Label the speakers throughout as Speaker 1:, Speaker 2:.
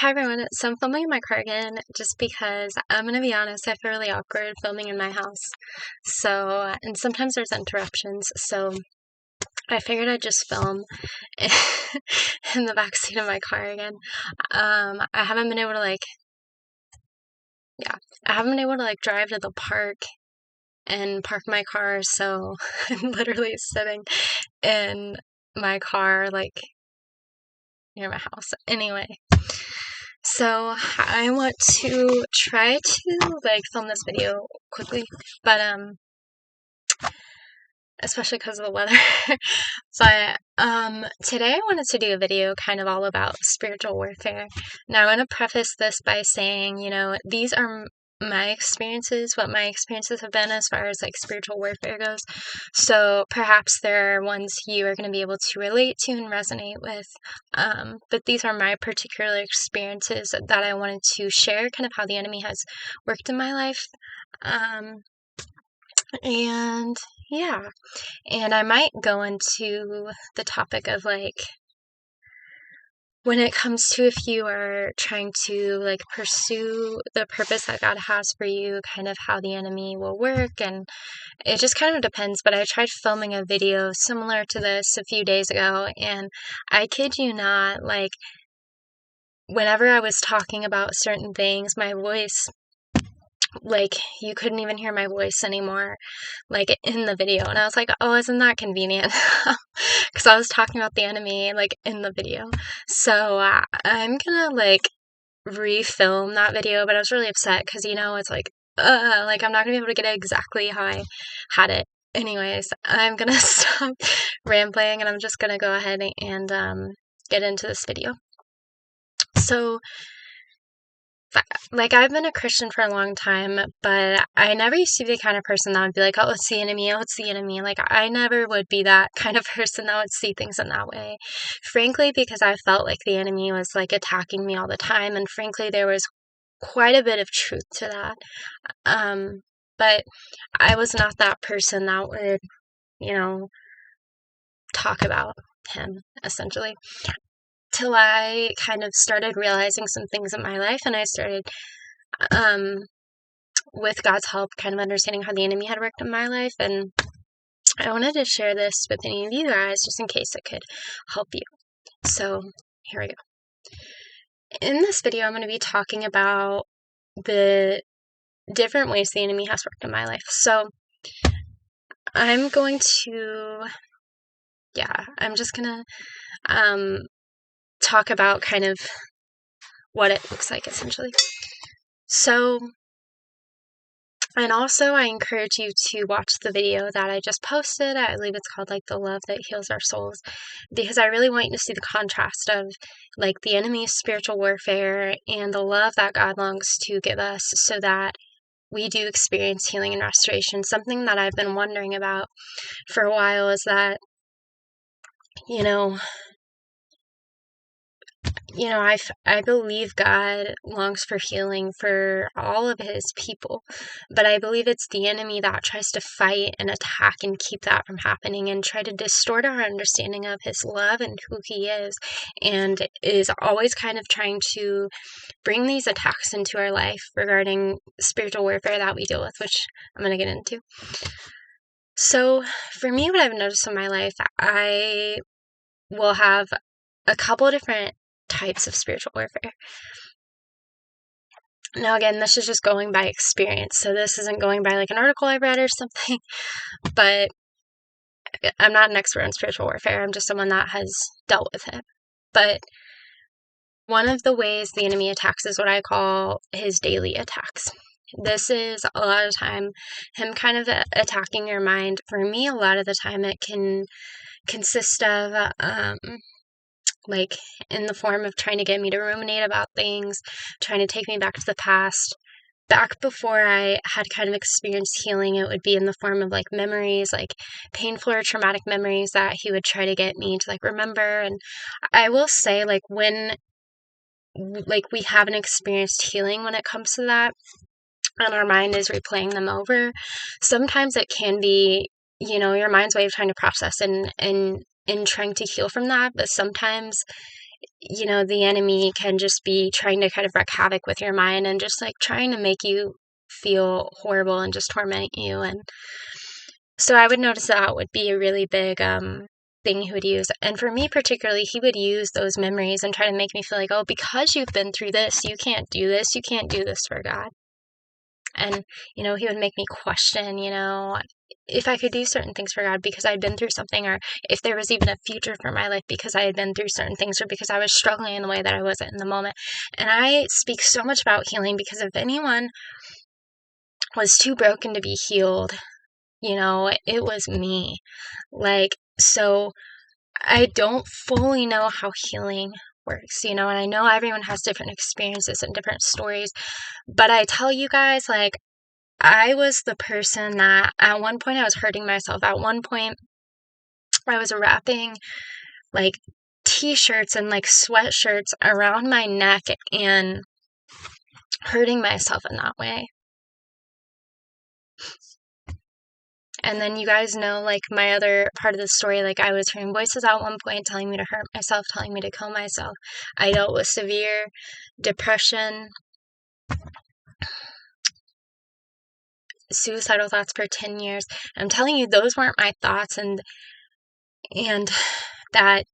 Speaker 1: Hi everyone, so I'm filming in my car again just because I'm gonna be honest, I feel really awkward filming in my house. So, and sometimes there's interruptions, so I figured I'd just film in the backseat of my car again. I haven't been able to I haven't been able to drive to the park and park my car, so I'm literally sitting in my car near my house. Anyway. So I want to try to film this video quickly, but especially because of the weather. But today I wanted to do a video kind of all about spiritual warfare. Now I want to preface this by saying, these are my experiences, what my experiences have been as far as spiritual warfare goes. So perhaps there are ones you are going to be able to relate to and resonate with. But these are my particular experiences that I wanted to share, kind of how the enemy has worked in my life. And yeah, and I might go into the topic of when it comes to if you are trying to pursue the purpose that God has for you, kind of how the enemy will work, and it just kind of depends. But I tried filming a video similar to this a few days ago, and I kid you not, whenever I was talking about certain things, my voice, you couldn't even hear my voice anymore, in the video. And I was like, oh, isn't that convenient? Because I was talking about the enemy, in the video. So I'm gonna, refilm that video, but I was really upset because, it's I'm not gonna be able to get it exactly how I had it. Anyways, I'm gonna stop rambling and I'm just gonna go ahead and get into this video. So, I've been a Christian for a long time, but I never used to be the kind of person that would be like, oh, it's the enemy, oh, it's the enemy. I never would be that kind of person that would see things in that way. Frankly, because I felt like the enemy was, attacking me all the time, and frankly, there was quite a bit of truth to that. But I was not that person that would, talk about him, essentially. Till I kind of started realizing some things in my life, and I started, with God's help, kind of understanding how the enemy had worked in my life, and I wanted to share this with any of you guys, just in case it could help you. So, here we go. In this video, I'm going to be talking about the different ways the enemy has worked in my life. So, I'm just going to talk about kind of what it looks like, essentially. So, and also I encourage you to watch the video that I just posted. I believe it's called The Love That Heals Our Souls, because I really want you to see the contrast of the enemy's spiritual warfare and the love that God longs to give us so that we do experience healing and restoration. Something that I've been wondering about for a while is that, I believe God longs for healing for all of his people, but I believe it's the enemy that tries to fight and attack and keep that from happening and try to distort our understanding of his love and who he is, and is always kind of trying to bring these attacks into our life regarding spiritual warfare that we deal with, which I'm going to get into. So for me, what I've noticed in my life, I will have a couple of different types of spiritual warfare. Now, again, this is just going by experience, so this isn't going by an article I read or something, but I'm not an expert in spiritual warfare. I'm just someone that has dealt with it. But one of the ways the enemy attacks is what I call his daily attacks. This is a lot of time him kind of attacking your mind. For me, a lot of the time it can consist of in the form of trying to get me to ruminate about things, trying to take me back to the past. Back before I had kind of experienced healing, it would be in the form of memories, painful or traumatic memories that he would try to get me to remember. And I will say, when we haven't experienced healing when it comes to that, and our mind is replaying them over, sometimes it can be, your mind's way of trying to process and in trying to heal from that, but sometimes the enemy can just be trying to kind of wreak havoc with your mind and just like trying to make you feel horrible and just torment you. And so I would notice that would be a really big thing he would use. And for me particularly, he would use those memories and try to make me feel like, oh, because you've been through this, you can't do this. You can't do this for God. And, he would make me question, if I could do certain things for God because I'd been through something, or if there was even a future for my life because I had been through certain things, or because I was struggling in the way that I wasn't in the moment. And I speak so much about healing because if anyone was too broken to be healed, it was me. So I don't fully know how healing works, and I know everyone has different experiences and different stories, but I tell you guys, I was the person that at one point I was hurting myself. At one point I was wrapping t-shirts and sweatshirts around my neck and hurting myself in that way. And then you guys know my other part of the story, I was hearing voices at one point telling me to hurt myself, telling me to kill myself. I dealt with severe depression, suicidal thoughts for 10 years. I'm telling you, those weren't my thoughts, and that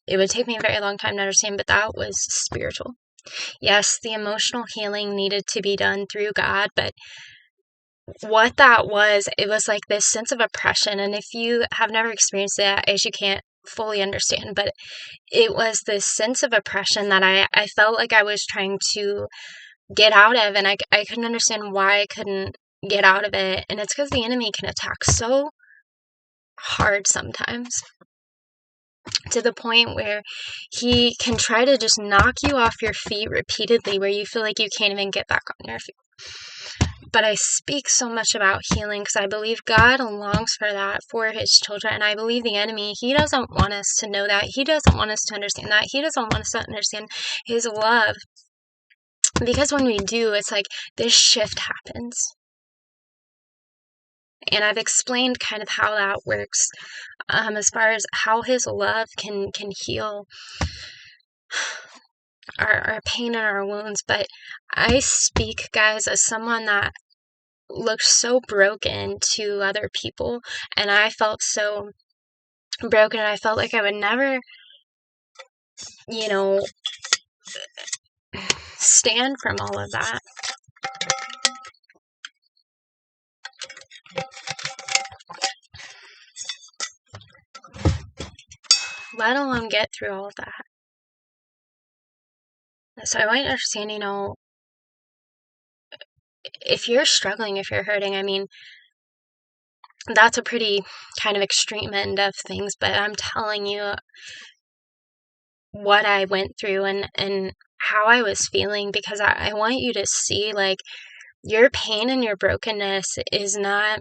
Speaker 1: it would take me a very long time to understand, but that was spiritual. Yes, the emotional healing needed to be done through God, but what that was, it was this sense of oppression. And if you have never experienced that, as you can't fully understand, but it was this sense of oppression that I felt like I was trying to get out of, and I couldn't understand why I couldn't get out of it. And it's because the enemy can attack so hard sometimes, to the point where he can try to just knock you off your feet repeatedly, where you feel like you can't even get back on your feet. But I speak so much about healing because I believe God longs for that for his children. And I believe the enemy, he doesn't want us to know that. He doesn't want us to understand that. He doesn't want us to understand his love. Because when we do, it's this shift happens. And I've explained kind of how that works, as far as how his love can heal our pain and our wounds. But I speak, guys, as someone that looked so broken to other people, and I felt so broken, and I felt like I would never, stand from all of that. Let alone get through all of that. So I want you to understand, if you're struggling, if you're hurting, that's a pretty kind of extreme end of things, but I'm telling you what I went through and how I was feeling, because I want you to see, your pain and your brokenness is not,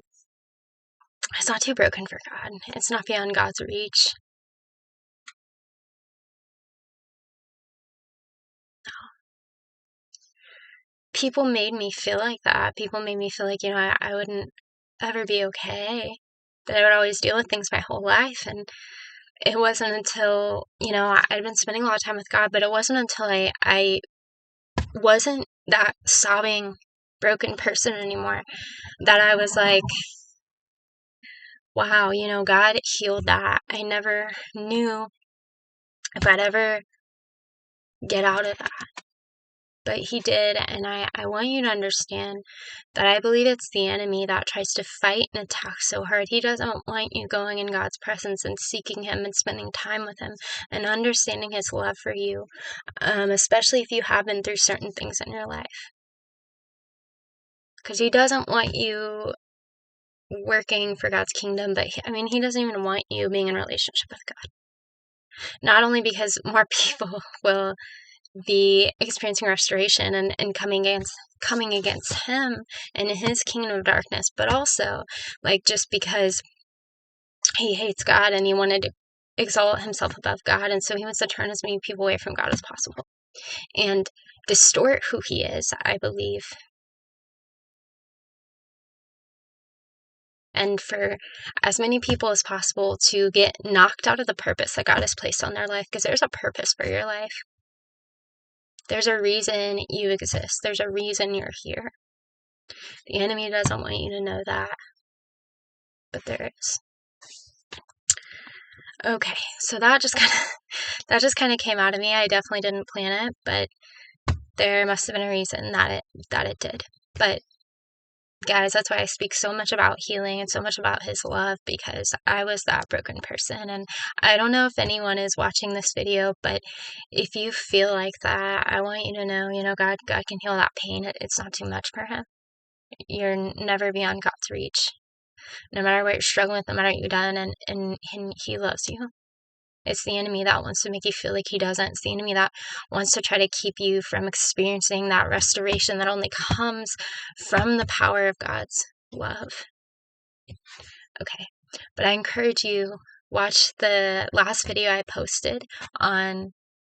Speaker 1: it's not too broken for God. It's not beyond God's reach. People made me feel like that. People made me feel like, I wouldn't ever be okay, that I would always deal with things my whole life. And it wasn't until, I'd been spending a lot of time with God, but it wasn't until I wasn't that sobbing, broken person anymore that I was like, wow, God healed that. I never knew if I'd ever get out of that. But he did, and I want you to understand that I believe it's the enemy that tries to fight and attack so hard. He doesn't want you going in God's presence and seeking him and spending time with him and understanding his love for you, especially if you have been through certain things in your life. Because he doesn't want you working for God's kingdom, but he doesn't even want you being in a relationship with God. Not only because more people will be experiencing restoration and coming against him and his kingdom of darkness, but also just because he hates God and he wanted to exalt himself above God, and so he wants to turn as many people away from God as possible and distort who he is, I believe. and for as many people as possible to get knocked out of the purpose that God has placed on their life, because there's a purpose for your life. There's a reason you exist. There's a reason you're here. The enemy doesn't want you to know that, but there is. Okay, so that just kind of came out of me. I definitely didn't plan it, but there must have been a reason that it did. But guys, that's why I speak so much about healing and so much about his love, because I was that broken person. And I don't know if anyone is watching this video, but if you feel like that, I want you to know, God can heal that pain. It's not too much for him. You're never beyond God's reach. No matter what you're struggling with, no matter what you've done, and he loves you. It's the enemy that wants to make you feel like he doesn't. It's the enemy that wants to try to keep you from experiencing that restoration that only comes from the power of God's love. Okay, but I encourage you, watch the last video I posted on,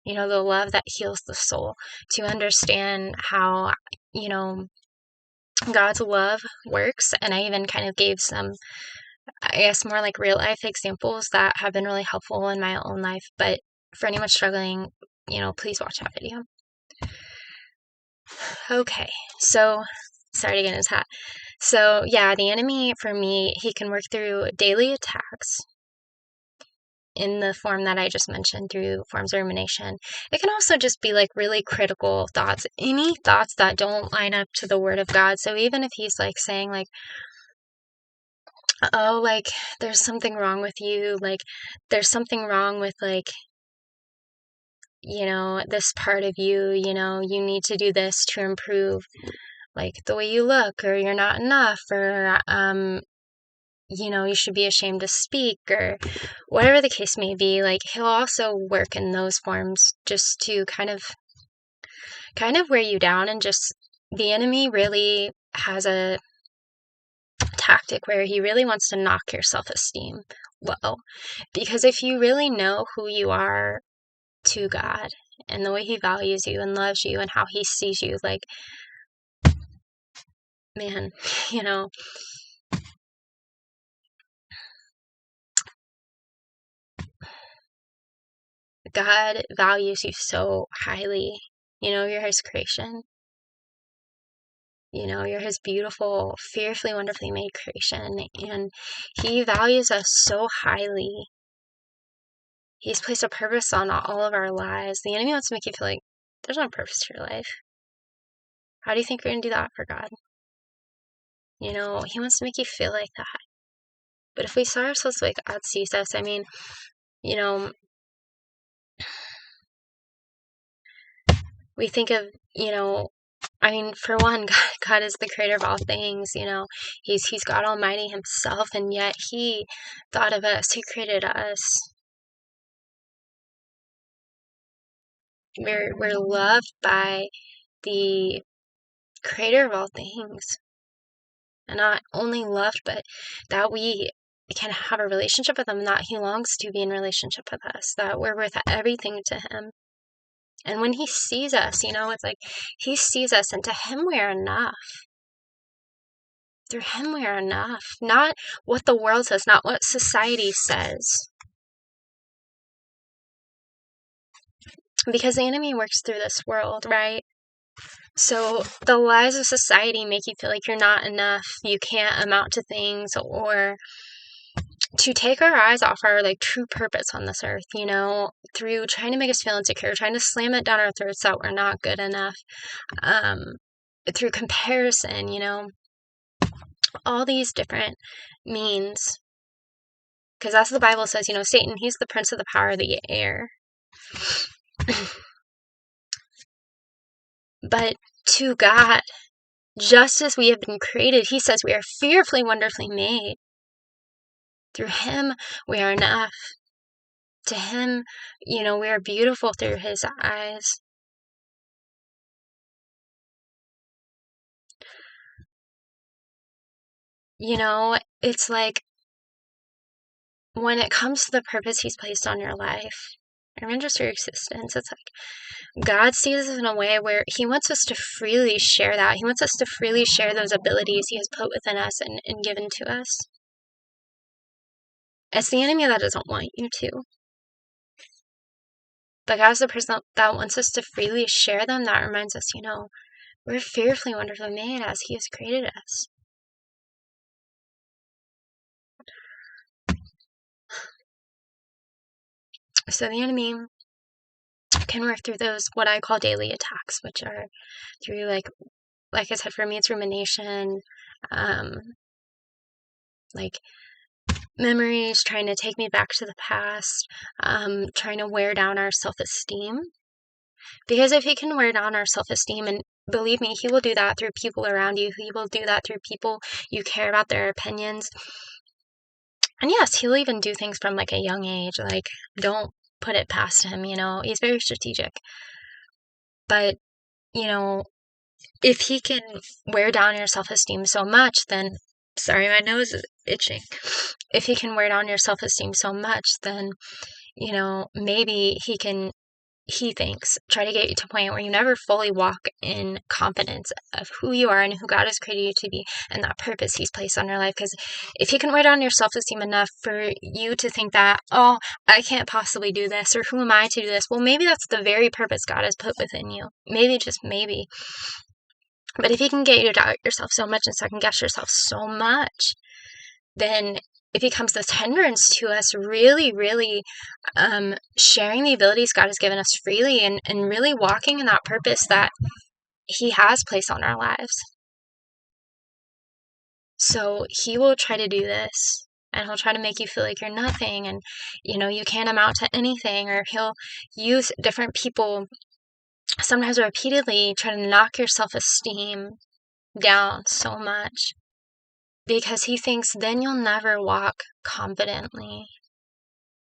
Speaker 1: the love that heals the soul, to understand how, God's love works. And I even kind of gave some, I guess, more like real life examples that have been really helpful in my own life. But for anyone struggling, please watch that video. Okay, so sorry to get in his hat. So yeah, the enemy, for me, he can work through daily attacks in the form that I just mentioned, through forms of rumination. It can also just be like really critical thoughts, any thoughts that don't line up to the word of God. So even if he's like saying like, oh, like, there's something wrong with you, like, there's something wrong with, like, this part of you, you need to do this to improve, like, the way you look, or you're not enough, or, you should be ashamed to speak, or whatever the case may be. Like, he'll also work in those forms just to kind of wear you down. And just, the enemy really has a tactic where he really wants to knock your self-esteem low, because if you really know who you are to God and the way he values you and loves you and how he sees you, like, man, God values you so highly. You're his creation. You're his beautiful, fearfully, wonderfully made creation, and he values us so highly. He's placed a purpose on all of our lives. The enemy wants to make you feel like there's no purpose to your life. How do you think you're going to do that for God? He wants to make you feel like that. But if we saw ourselves the way God sees us, I mean, we think of, for one, God is the creator of all things. He's God Almighty himself, and yet he thought of us. He created us. We're loved by the creator of all things, and not only loved, but that we can have a relationship with him, and that he longs to be in relationship with us, that we're worth everything to him. And when he sees us, it's like he sees us, and to him we are enough. Through him we are enough. Not what the world says, not what society says. Because the enemy works through this world, right? So the lies of society make you feel like you're not enough, you can't amount to things, or to take our eyes off our like true purpose on this earth, through trying to make us feel insecure, trying to slam it down our throats that we're not good enough, through comparison, all these different means. Because that's what the Bible says, Satan, he's the prince of the power of the air. But to God, just as we have been created, he says we are fearfully, wonderfully made. Through him, we are enough. To him, we are beautiful through his eyes. It's like, when it comes to the purpose he's placed on your life, or even just your existence, it's like God sees us in a way where he wants us to freely share that. He wants us to freely share those abilities he has put within us and given to us. It's the enemy that doesn't want you to. But God is the person that wants us to freely share them, that reminds us, we're fearfully, wonderfully made as He has created us. So the enemy can work through those, what I call daily attacks, which are through, like I said, for me, it's rumination, like memories, trying to take me back to the past, trying to wear down our self-esteem. Because if he can wear down our self-esteem, and believe me, he will do that through people around you, he will do that through people you care about, their opinions. And yes, he'll even do things from like a young age, like don't put it past him, he's very strategic. But, if he can wear down your self-esteem so much, then, sorry, my nose is itching. If he can wear down your self-esteem so much, then, maybe he thinks, try to get you to a point where you never fully walk in confidence of who you are and who God has created you to be and that purpose He's placed on your life. Because if he can wear down your self-esteem enough for you to think that, oh, I can't possibly do this, or who am I to do this? Well, maybe that's the very purpose God has put within you. Maybe, just maybe. But if he can get you to doubt yourself so much and second guess yourself so much, then it becomes this hindrance to us really, really sharing the abilities God has given us freely and really walking in that purpose that He has placed on our lives. So he will try to do this, and he'll try to make you feel like you're nothing and, you can't amount to anything, or he'll use different people, sometimes repeatedly, try to knock your self-esteem down so much because he thinks then you'll never walk confidently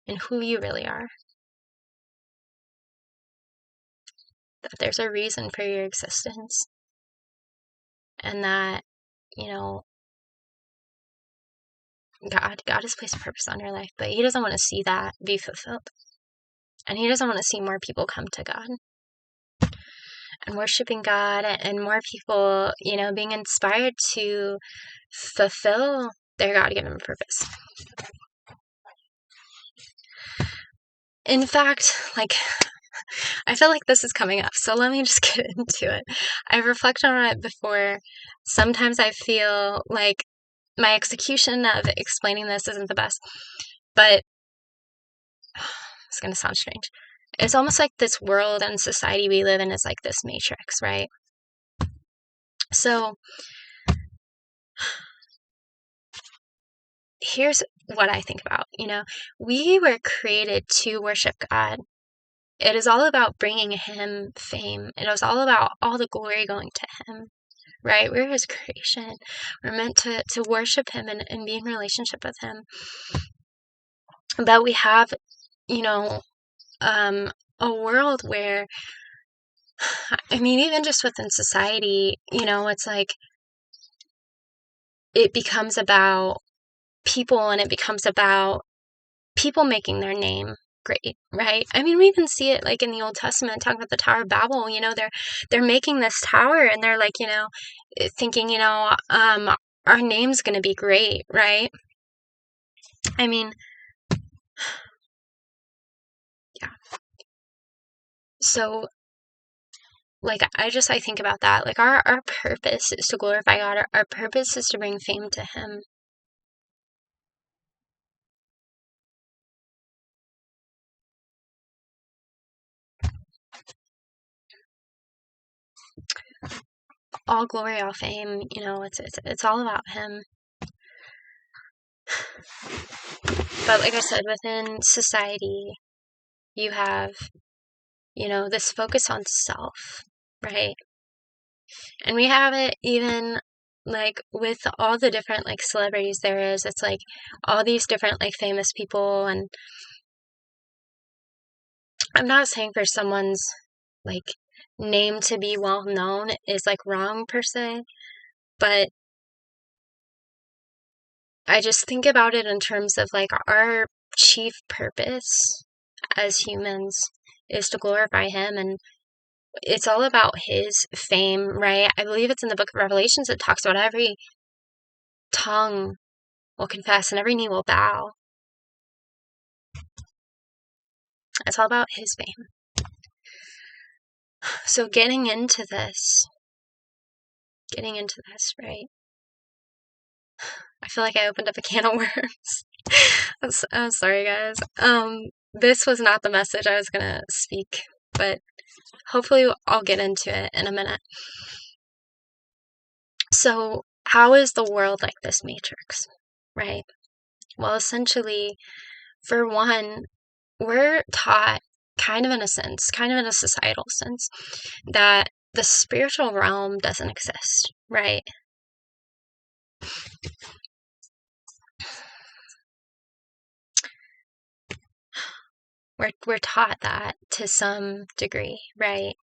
Speaker 1: in who you really are. That there's a reason for your existence. And that, God has placed a purpose on your life, but He doesn't want to see that be fulfilled. And He doesn't want to see more people come to God and worshiping God, and more people, being inspired to fulfill their God-given purpose. In fact, I feel like this is coming up, so let me just get into it. I've reflected on it before. Sometimes I feel like my execution of explaining this isn't the best, but it's going to sound strange. It's almost like this world and society we live in is like this matrix, right? So here's what I think about. We were created to worship God. It is all about bringing Him fame. It is all about all the glory going to Him, right? We're His creation. We're meant to worship Him and be in relationship with Him. But we have, a world where, even just within society, it's like it becomes about people, and it becomes about people making their name great, right? We even see it like in the Old Testament, talking about the Tower of Babel. They're making this tower, and they're like, thinking, our name's gonna be great, right? Yeah. So, I think about that. Our purpose is to glorify God. Our purpose is to bring fame to Him. All glory, all fame, it's all about Him. But like I said, within society, you have, this focus on self, right? And we have it even with all the different celebrities there is. It's all these different famous people, and I'm not saying for someone's name to be well known is wrong per se, but I just think about it in terms of our chief purpose as humans is to glorify Him, and it's all about His fame, right? I believe it's in the book of Revelations. It talks about every tongue will confess and every knee will bow. It's all about his fame. So getting into this, right? I feel like I opened up a can of worms. I'm sorry, guys. This was not the message I was gonna speak, but hopefully I'll get into it in a minute. So, how is the world like this matrix, right? Well, essentially, for one, we're taught, kind of in a societal sense, that the spiritual realm doesn't exist, right? We're taught that to some degree, right?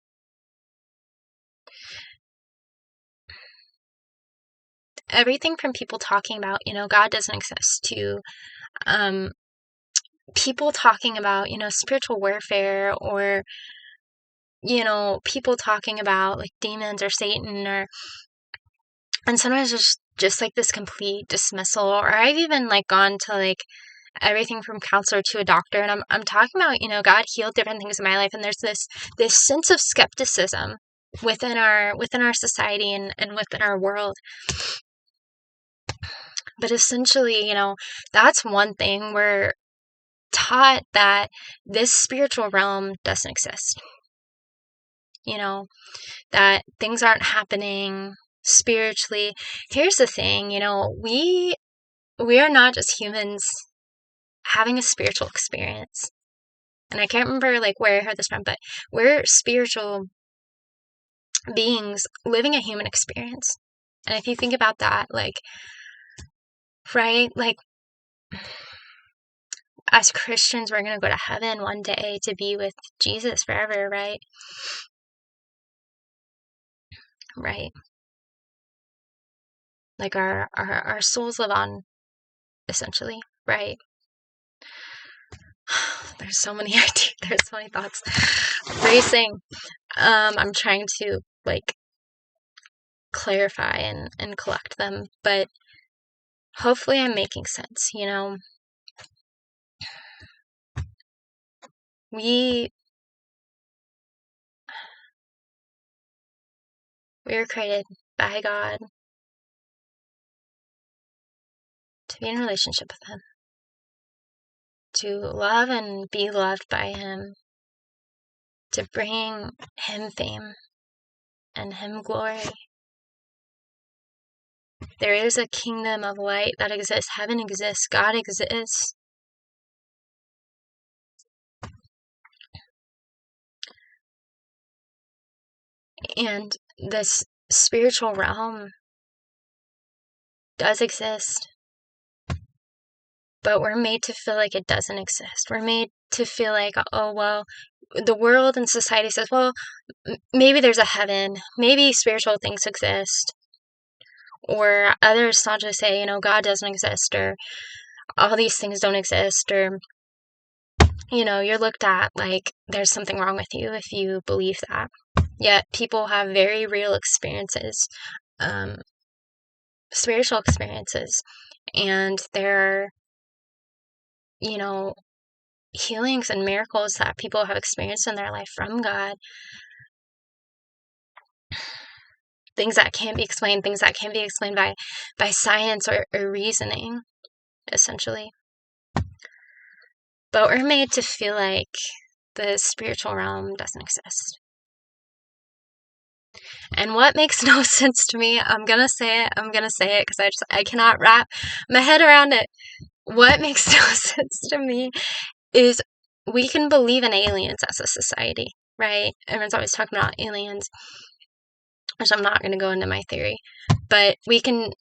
Speaker 1: Everything from people talking about, God doesn't exist, to people talking about, spiritual warfare, or, people talking about like demons or Satan, and sometimes just like this complete dismissal. Or I've even like gone to like everything from counselor to a doctor, and I'm talking about, God healed different things in my life, and there's this sense of skepticism within our society and within our world. But essentially, that's one thing. We're taught that this spiritual realm doesn't exist. That things aren't happening spiritually. Here's the thing, we are not just humans having a spiritual experience. And I can't remember like where I heard this from, but we're spiritual beings living a human experience. And if you think about that, like, right, like, as Christians, we're going to go to heaven one day to be with Jesus forever, right? Right. Like our souls live on, essentially, right? There's so many ideas, there's so many thoughts racing. I'm trying to like clarify and collect them, but hopefully I'm making sense. We were created by God to be in a relationship with Him, to love and be loved by Him, to bring Him fame and Him glory. There is a kingdom of light that exists. Heaven exists. God exists. And this spiritual realm does exist. But we're made to feel like it doesn't exist. We're made to feel like, oh, well, the world and society says, well, maybe there's a heaven. Maybe spiritual things exist. Or others not just say, God doesn't exist, or all these things don't exist, or, you're looked at like there's something wrong with you if you believe that. Yet people have very real experiences, spiritual experiences, and there are, healings and miracles that people have experienced in their life from God. Things that can't be explained, things that can be explained by science or reasoning, essentially. But we're made to feel like the spiritual realm doesn't exist. And what makes no sense to me, I'm gonna say it because I cannot wrap my head around it. What makes no sense to me is we can believe in aliens as a society, right? Everyone's always talking about aliens, which I'm not going to go into my theory, but we can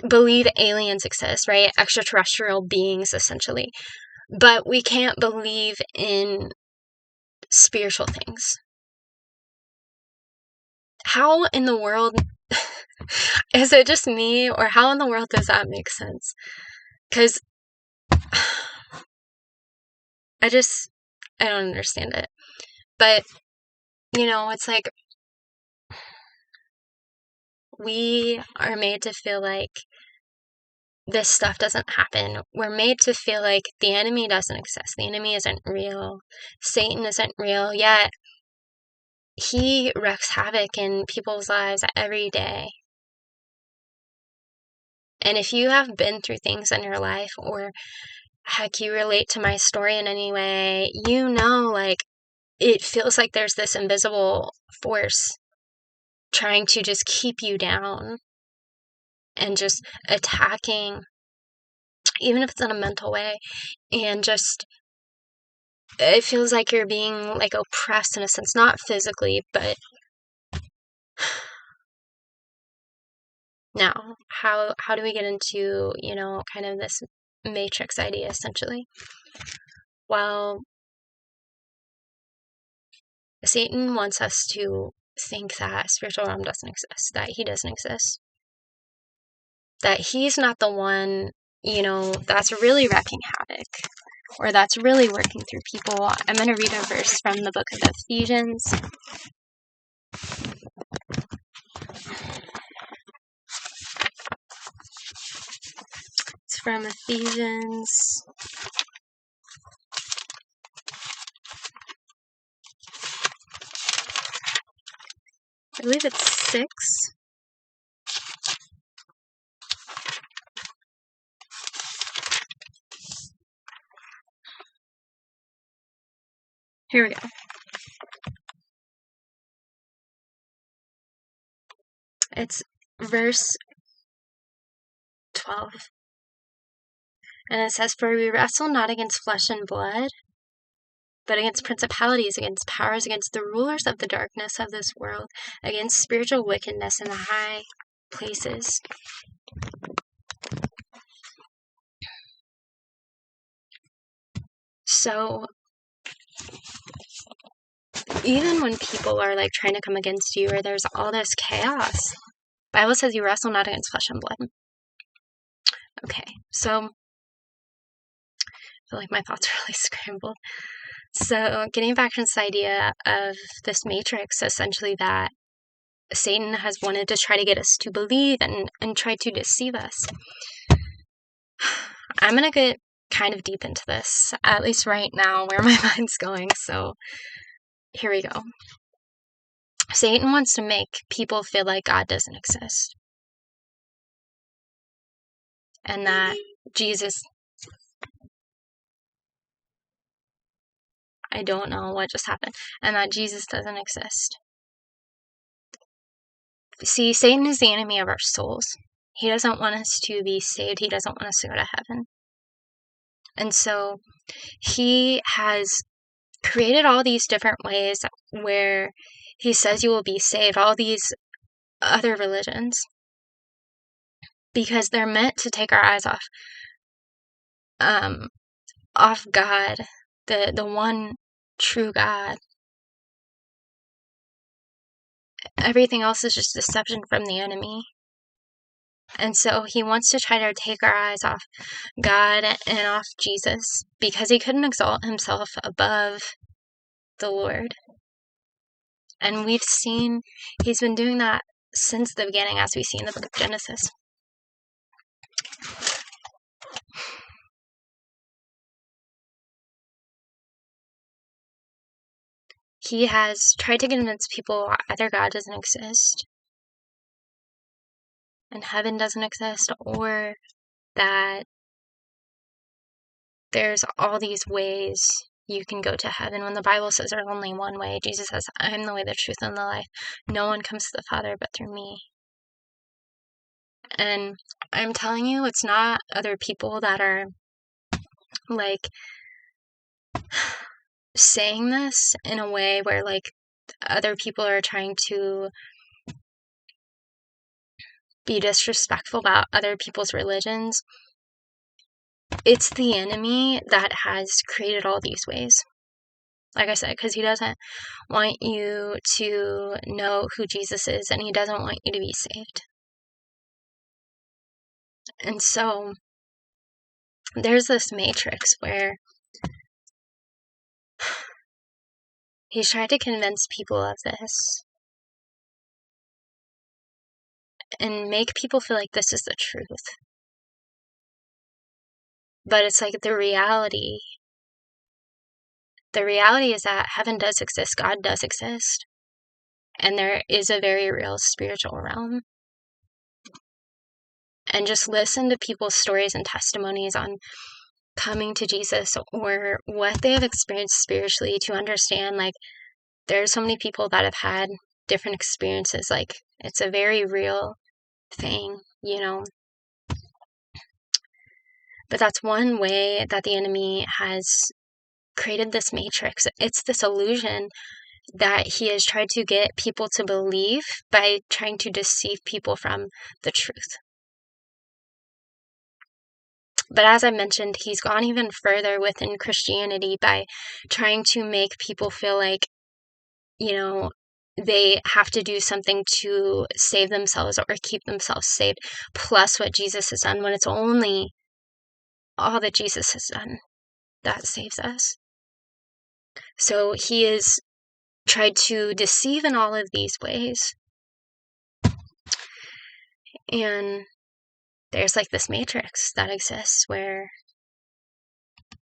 Speaker 1: believe aliens exist, right? Extraterrestrial beings, essentially. But we can't believe in spiritual things. How in the world is it just me, or how in the world does that make sense? Because I don't understand it. But, it's like we are made to feel like this stuff doesn't happen. We're made to feel like the enemy doesn't exist. The enemy isn't real. Satan isn't real, yet he wreaks havoc in people's lives every day. And if you have been through things in your life, or heck, you relate to my story in any way, you know, like, it feels like there's this invisible force trying to just keep you down and just attacking, even if it's in a mental way, and just, it feels like you're being, like, oppressed in a sense, not physically, but now, how do we get into, you know, kind of this matrix idea, essentially? Well, Satan wants us to think that spiritual realm doesn't exist, that he doesn't exist, that he's not the one, you know, that's really wreaking havoc, or that's really working through people. I'm going to read a verse from the book of Ephesians. It's from Ephesians. I believe it's 6. Here we go. It's verse 12. And it says, "For we wrestle not against flesh and blood, but against principalities, against powers, against the rulers of the darkness of this world, against spiritual wickedness in the high places." So, even when people are like trying to come against you, or there's all this chaos, the Bible says you wrestle not against flesh and blood. Okay, so I feel like my thoughts are really scrambled. So, getting back to this idea of this matrix, essentially, that Satan has wanted to try to get us to believe and try to deceive us. I'm going to get kind of deep into this, at least right now, where my mind's going. So, here we go. Satan wants to make people feel like God doesn't exist, and that Jesus, I don't know what just happened, and that Jesus doesn't exist. See, Satan is the enemy of our souls. He doesn't want us to be saved. He doesn't want us to go to heaven. And so he has created all these different ways where he says you will be saved, all these other religions, because they're meant to take our eyes off God, the one true God. Everything else is just deception from the enemy. And so he wants to try to take our eyes off God and off Jesus, because he couldn't exalt himself above the Lord. And we've seen he's been doing that since the beginning, as we see in the book of Genesis. He has tried to convince people either God doesn't exist and heaven doesn't exist, or that there's all these ways you can go to heaven, when the Bible says there's only one way. Jesus says, "I'm the way, the truth, and the life. No one comes to the Father but through me." And I'm telling you, it's not other people that are like saying this in a way where like other people are trying to be disrespectful about other people's religions. It's the enemy that has created all these ways. Like I said, because he doesn't want you to know who Jesus is, and he doesn't want you to be saved. And so there's this matrix where he's trying to convince people of this and make people feel like this is the truth. But it's like the reality is that heaven does exist, God does exist, and there is a very real spiritual realm. And just listen to people's stories and testimonies on coming to Jesus or what they have experienced spiritually to understand, like, there's so many people that have had different experiences. Like, it's a very real thing, you know. But that's one way that the enemy has created this matrix. It's this illusion that he has tried to get people to believe by trying to deceive people from the truth. But as I mentioned, he's gone even further within Christianity by trying to make people feel like, you know, they have to do something to save themselves or keep themselves saved, plus what Jesus has done, when it's only all that Jesus has done that saves us. So he is tried to deceive in all of these ways. And there's like this matrix that exists where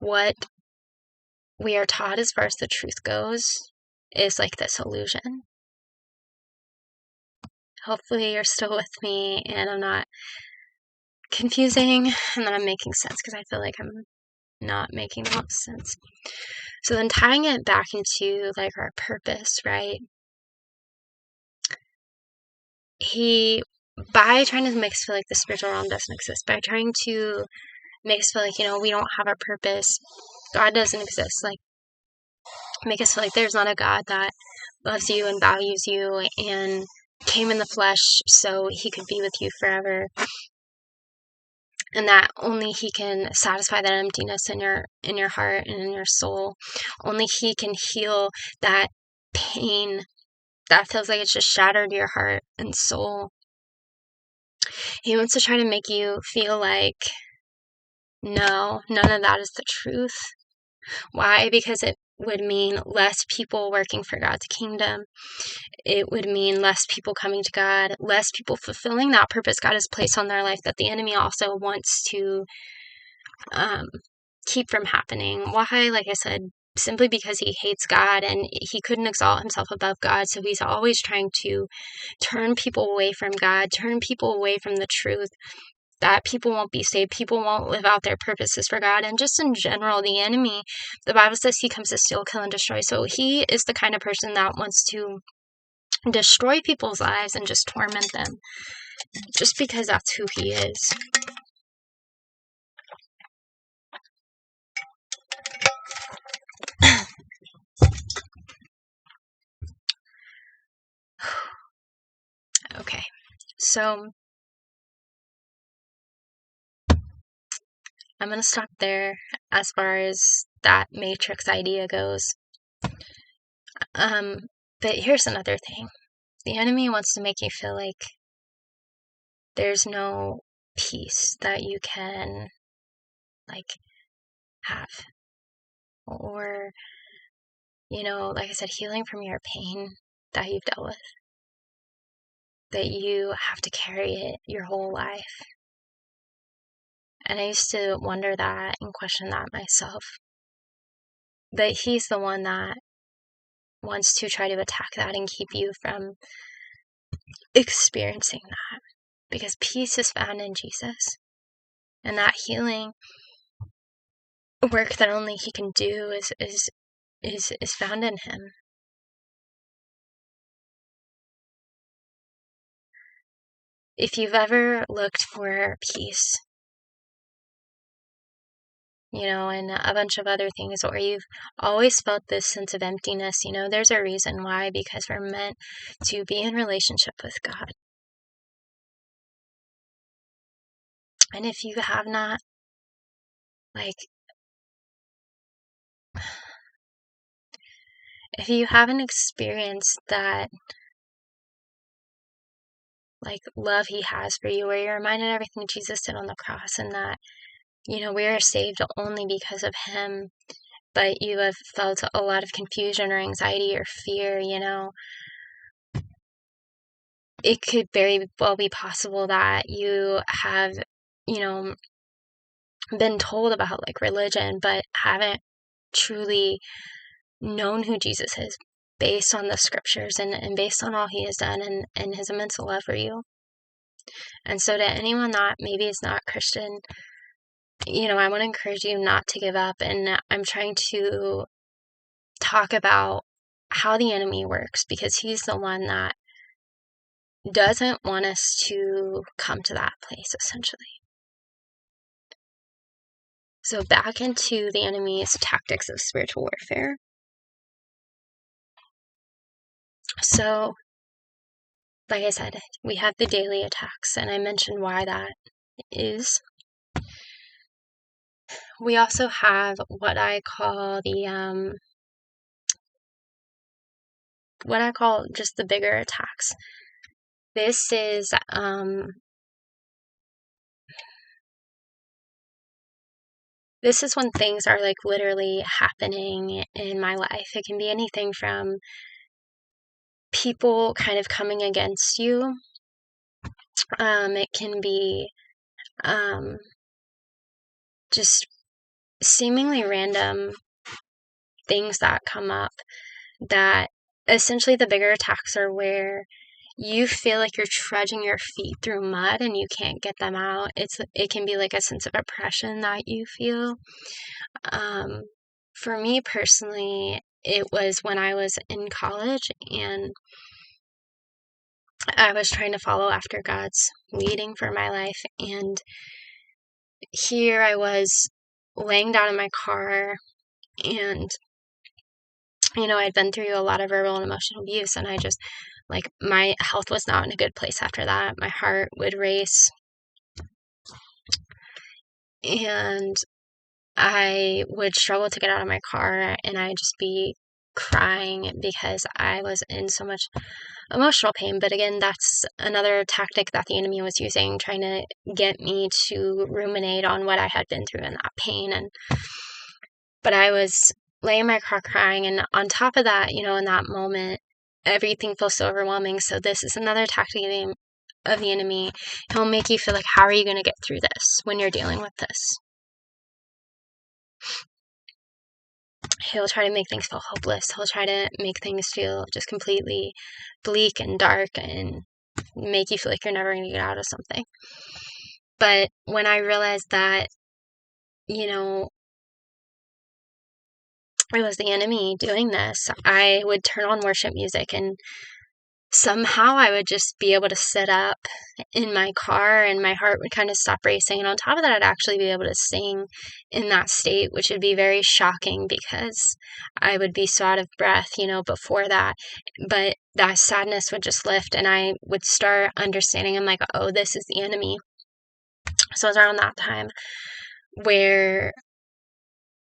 Speaker 1: what we are taught as far as the truth goes is like this illusion. Hopefully you're still with me and I'm not confusing and that I'm making sense, because I feel like I'm not making the most sense. So then tying it back into like our purpose, right? By trying to make us feel like the spiritual realm doesn't exist, by trying to make us feel like, you know, we don't have a purpose, God doesn't exist, like, make us feel like there's not a God that loves you and values you and came in the flesh so he could be with you forever, and that only he can satisfy that emptiness in your heart and in your soul. Only he can heal that pain that feels like it's just shattered your heart and soul. He wants to try to make you feel like, no, none of that is the truth. Why? Because it would mean less people working for God's kingdom. It would mean less people coming to God, less people fulfilling that purpose God has placed on their life that the enemy also wants to keep from happening. Why? Like I said, simply because he hates God and he couldn't exalt himself above God. So he's always trying to turn people away from God, turn people away from the truth, that people won't be saved, people won't live out their purposes for God. And just in general, the enemy, the Bible says he comes to steal, kill, and destroy. So he is the kind of person that wants to destroy people's lives and just torment them, just because that's who he is. Okay, so I'm going to stop there as far as that matrix idea goes. But here's another thing. The enemy wants to make you feel like there's no peace that you can, like, have. Or, you know, like I said, healing from your pain that you've dealt with. That you have to carry it your whole life. And I used to wonder that and question that myself. But he's the one that wants to try to attack that and keep you from experiencing that. Because peace is found in Jesus. And that healing work that only he can do is found in him. If you've ever looked for peace, you know, and a bunch of other things, or you've always felt this sense of emptiness, you know, there's a reason why, because we're meant to be in relationship with God. And if you have not, like, if you haven't experienced that, like, love he has for you, where you're reminded of everything Jesus did on the cross, and that, you know, we are saved only because of him, but you have felt a lot of confusion or anxiety or fear, you know, it could very well be possible that you have, you know, been told about like religion, but haven't truly known who Jesus is based on the scriptures and based on all he has done and his immense love for you. And so to anyone that maybe is not Christian, I want to encourage you not to give up. And I'm trying to talk about how the enemy works, because he's the one that doesn't want us to come to that place, essentially. So back into the enemy's tactics of spiritual warfare. So, like I said, we have the daily attacks, and I mentioned why that is. We also have what I call just the bigger attacks. This is when things are like literally happening in my life. It can be anything from people kind of coming against you. It can be just seemingly random things that come up, that essentially the bigger attacks are where you feel like you're trudging your feet through mud and you can't get them out. It can be like a sense of oppression that you feel. For me personally, it was when I was in college and I was trying to follow after God's leading for my life, and here I was laying down in my car, and I'd been through a lot of verbal and emotional abuse, and I just, like, my health was not in a good place after that. My heart would race, and I would struggle to get out of my car, and I'd just be crying because I was in so much emotional pain. But again, that's another tactic that the enemy was using, trying to get me to ruminate on what I had been through and that pain. But I was laying in my car crying, and on top of that, in that moment, everything feels so overwhelming. So this is another tactic of the enemy. He'll make you feel like, how are you going to get through this when you're dealing with this? He'll try to make things feel hopeless. He'll try to make things feel just completely bleak and dark and make you feel like you're never going to get out of something. But when I realized that, it was the enemy doing this, I would turn on worship music, and somehow I would just be able to sit up in my car and my heart would kind of stop racing. And on top of that, I'd actually be able to sing in that state, which would be very shocking because I would be so out of breath, before that. But that sadness would just lift, and I would start understanding. I'm like, oh, this is the enemy. So it was around that time where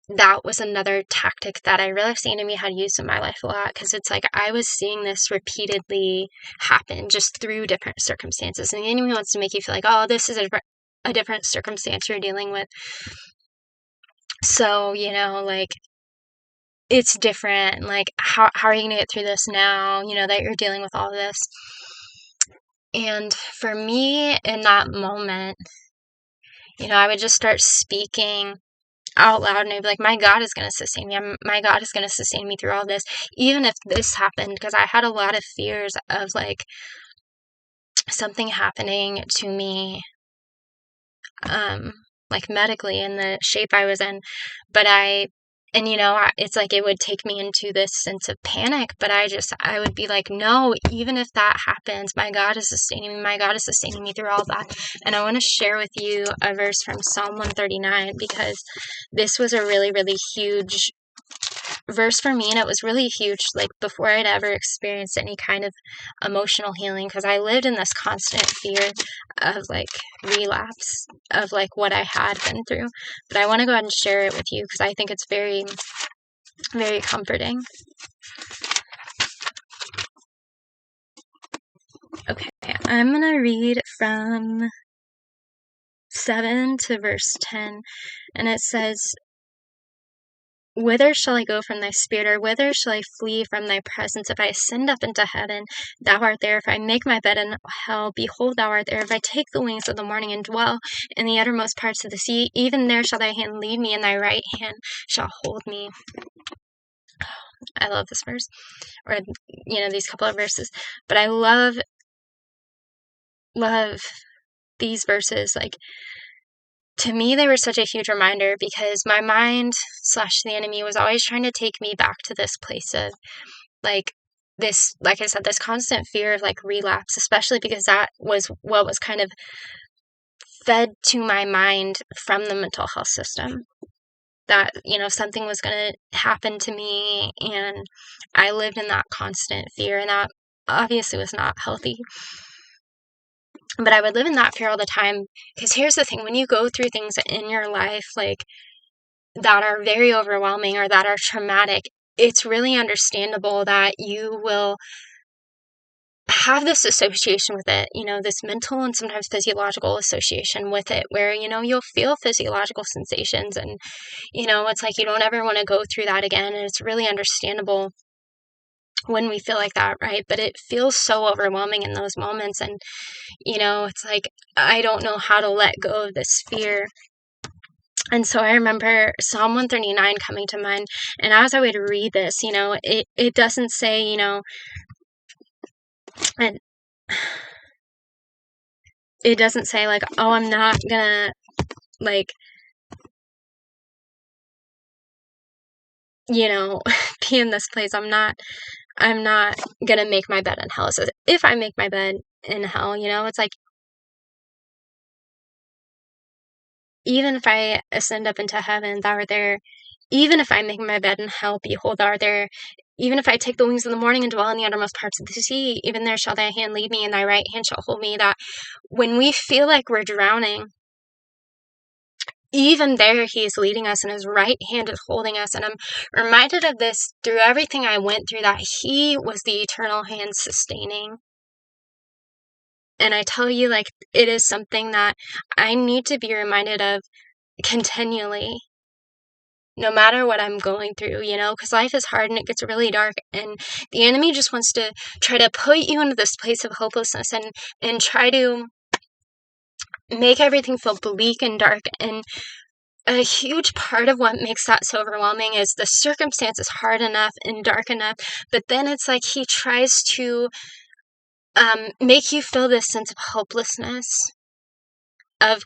Speaker 1: that was another tactic that I realized the enemy had used in my life a lot, because it's like I was seeing this repeatedly happen just through different circumstances. And the enemy wants to make you feel like, oh, this is a different circumstance you're dealing with. So, like, it's different. Like, how are you going to get through this now, that you're dealing with all this? And for me, in that moment, I would just start speaking out loud, and I'd be like, my God is going to sustain me. My God is going to sustain me through all this, even if this happened, because I had a lot of fears of like something happening to me, like medically in the shape I was in. But it's like it would take me into this sense of panic, but I would be like, no, even if that happens, my God is sustaining me. My God is sustaining me through all that. And I want to share with you a verse from Psalm 139, because this was a really, really huge verse for me, and it was really huge, like, before I'd ever experienced any kind of emotional healing, because I lived in this constant fear of like relapse of like what I had been through. But I want to go ahead and share it with you because I think it's very, very comforting. Okay, I'm gonna read from 7 to verse 10, and it says, whither shall I go from thy spirit, or whither shall I flee from thy presence? If I ascend up into heaven, thou art there. If I make my bed in hell, behold, thou art there. If I take the wings of the morning and dwell in the uttermost parts of the sea, even there shall thy hand lead me, and thy right hand shall hold me. I love this verse, or, these couple of verses, but I love these verses. Like, to me, they were such a huge reminder, because my mind / the enemy was always trying to take me back to this place of, like I said, this constant fear of, like, relapse, especially because that was what was kind of fed to my mind from the mental health system. That, something was going to happen to me, and I lived in that constant fear, and that obviously was not healthy. But I would live in that fear all the time, because here's the thing: when you go through things in your life, like, that are very overwhelming or that are traumatic, it's really understandable that you will have this association with it, this mental and sometimes physiological association with it, where, you'll feel physiological sensations, and, it's like you don't ever want to go through that again, and it's really understandable when we feel like that, right? But it feels so overwhelming in those moments, and, it's like, I don't know how to let go of this fear. And so I remember Psalm 139 coming to mind, and as I would read this, it doesn't say, and it doesn't say, like, oh, I'm not gonna, like, be in this place. I'm not gonna make my bed in hell. So if I make my bed in hell, it's like, even if I ascend up into heaven, thou art there. Even if I make my bed in hell, behold, thou art there. Even if I take the wings of the morning and dwell in the uttermost parts of the sea, even there shall thy hand lead me, and thy right hand shall hold me. That when we feel like we're drowning, even there he is leading us, and his right hand is holding us. And I'm reminded of this through everything I went through, that he was the eternal hand sustaining. And I tell you, like, it is something that I need to be reminded of continually, no matter what I'm going through, because life is hard and it gets really dark, and the enemy just wants to try to put you into this place of hopelessness, and try to make everything feel bleak and dark. And a huge part of what makes that so overwhelming is the circumstance is hard enough and dark enough, but then it's like he tries to make you feel this sense of hopelessness of,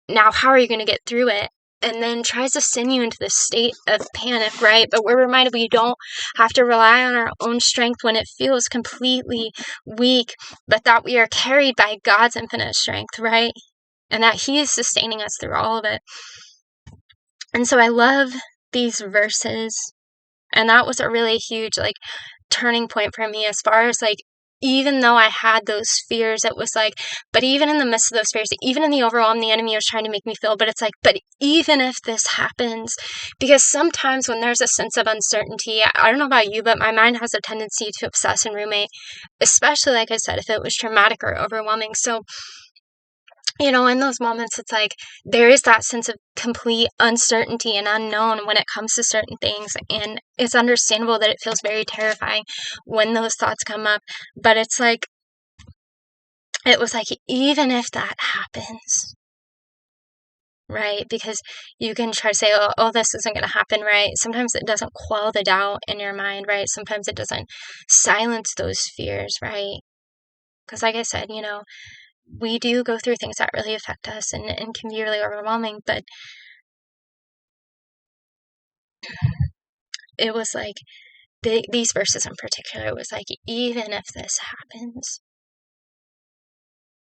Speaker 1: now how are you going to get through it? And then tries to send you into this state of panic, right? But we're reminded we don't have to rely on our own strength when it feels completely weak, but that we are carried by God's infinite strength, right? And that he is sustaining us through all of it. And so I love these verses, and that was a really huge, like, turning point for me, as far as, like, even though I had those fears, it was like, but even in the midst of those fears, even in the overwhelm, the enemy was trying to make me feel, but it's like, but even if this happens, because sometimes when there's a sense of uncertainty, I don't know about you, but my mind has a tendency to obsess and ruminate, especially, like I said, if it was traumatic or overwhelming. So, in those moments, it's like, there is that sense of complete uncertainty and unknown when it comes to certain things, and it's understandable that it feels very terrifying when those thoughts come up, but it's like, it was like, even if that happens, right? Because you can try to say, oh, this isn't going to happen, right? Sometimes it doesn't quell the doubt in your mind, right? Sometimes it doesn't silence those fears, right? Because, like I said, we do go through things that really affect us and can be really overwhelming, but it was like, these verses in particular, it was like, even if this happens,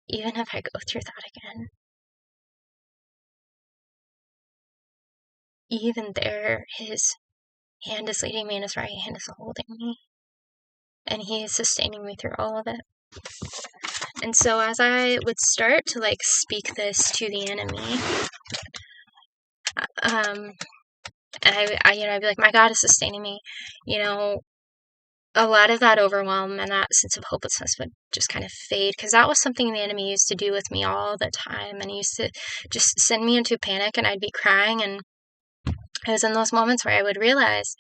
Speaker 1: even if I go through that again, even there, his hand is leading me and his right hand is holding me, and he is sustaining me through all of it. And so as I would start to, like, speak this to the enemy, and I'd be like, my God is sustaining me, a lot of that overwhelm and that sense of hopelessness would just kind of fade, because that was something the enemy used to do with me all the time, and he used to just send me into panic, and I'd be crying, and it was in those moments where I would realize,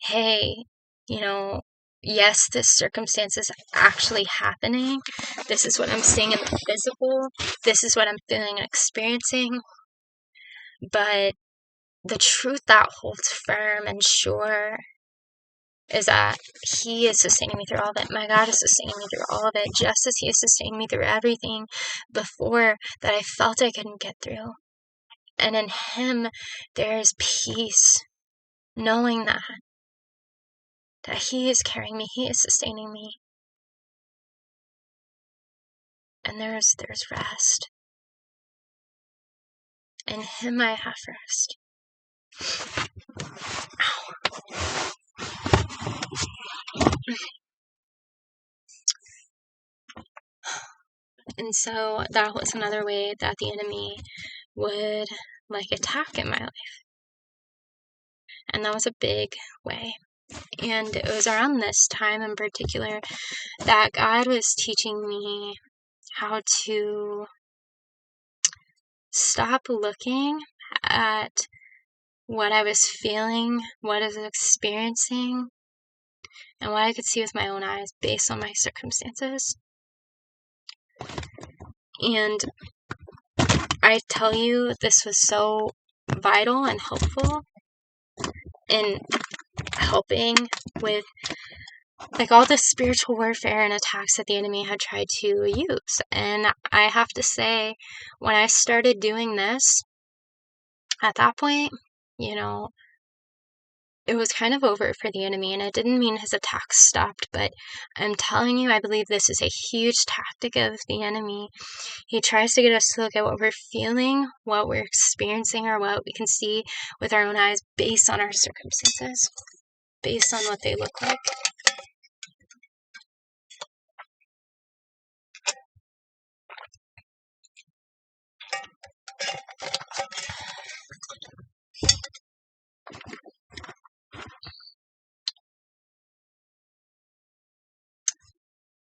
Speaker 1: hey, you know, yes, this circumstance is actually happening. This is what I'm seeing in the physical. This is what I'm feeling and experiencing. But the truth that holds firm and sure is that He is sustaining me through all of it. My God is sustaining me through all of it, just as He has sustained me through everything before that I felt I couldn't get through. And in Him, there is peace, knowing that He is carrying me, He is sustaining me. And there's rest. In Him I have rest. And so that was another way that the enemy would attack in my life. And that was a big way. And it was around this time in particular that God was teaching me how to stop looking at what I was feeling, what I was experiencing, and what I could see with my own eyes based on my circumstances. And I tell you, this was so vital and helpful in helping with all the spiritual warfare and attacks that the enemy had tried to use. And I have to say, when I started doing this, at that point, it was kind of over for the enemy, and it didn't mean his attacks stopped, but I'm telling you, I believe this is a huge tactic of the enemy. He tries to get us to look at what we're feeling, what we're experiencing, or what we can see with our own eyes based on our circumstances, based on what they look like.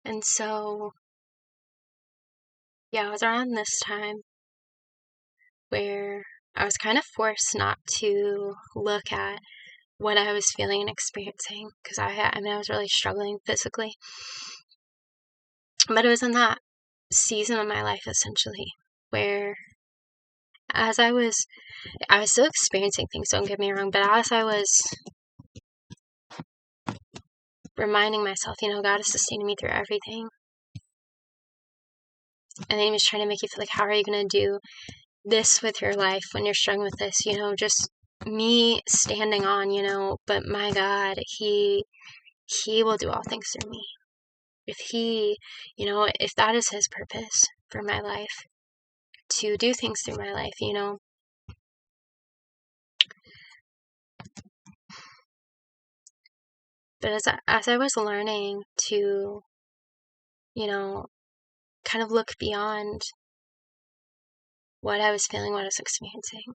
Speaker 1: And so, it was around this time where I was kind of forced not to look at what I was feeling and experiencing, because I was really struggling physically. But it was in that season of my life, essentially, where as I was still experiencing things, don't get me wrong, but as I was reminding myself, God is sustaining me through everything. And then he was trying to make you feel like, how are you going to do this with your life when you're struggling with this? Just me standing on, but my God, He will do all things through me. If He, if that is His purpose for my life, to do things through my life, But as I was learning to, kind of look beyond what I was feeling, what I was experiencing,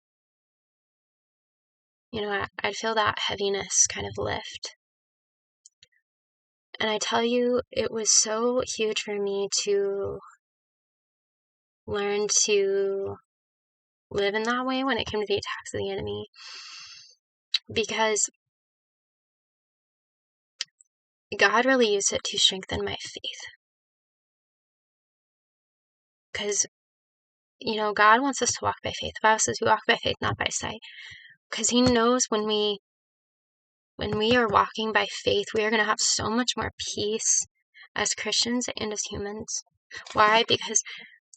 Speaker 1: I'd feel that heaviness kind of lift. And I tell you, it was so huge for me to learn to live in that way when it came to the attacks of the enemy. Because God really used it to strengthen my faith. Because, God wants us to walk by faith. The Bible says we walk by faith, not by sight. Because He knows when we are walking by faith, we are going to have so much more peace as Christians and as humans. Why? Because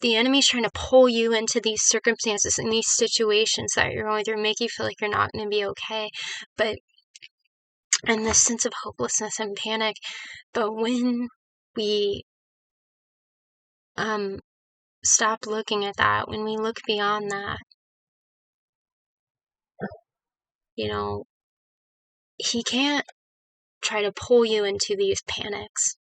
Speaker 1: the enemy's trying to pull you into these circumstances and these situations that you're going through, make you feel like you're not going to be okay. And this sense of hopelessness and panic. But when we stop looking at that, when we look beyond that, He can't try to pull you into these panics,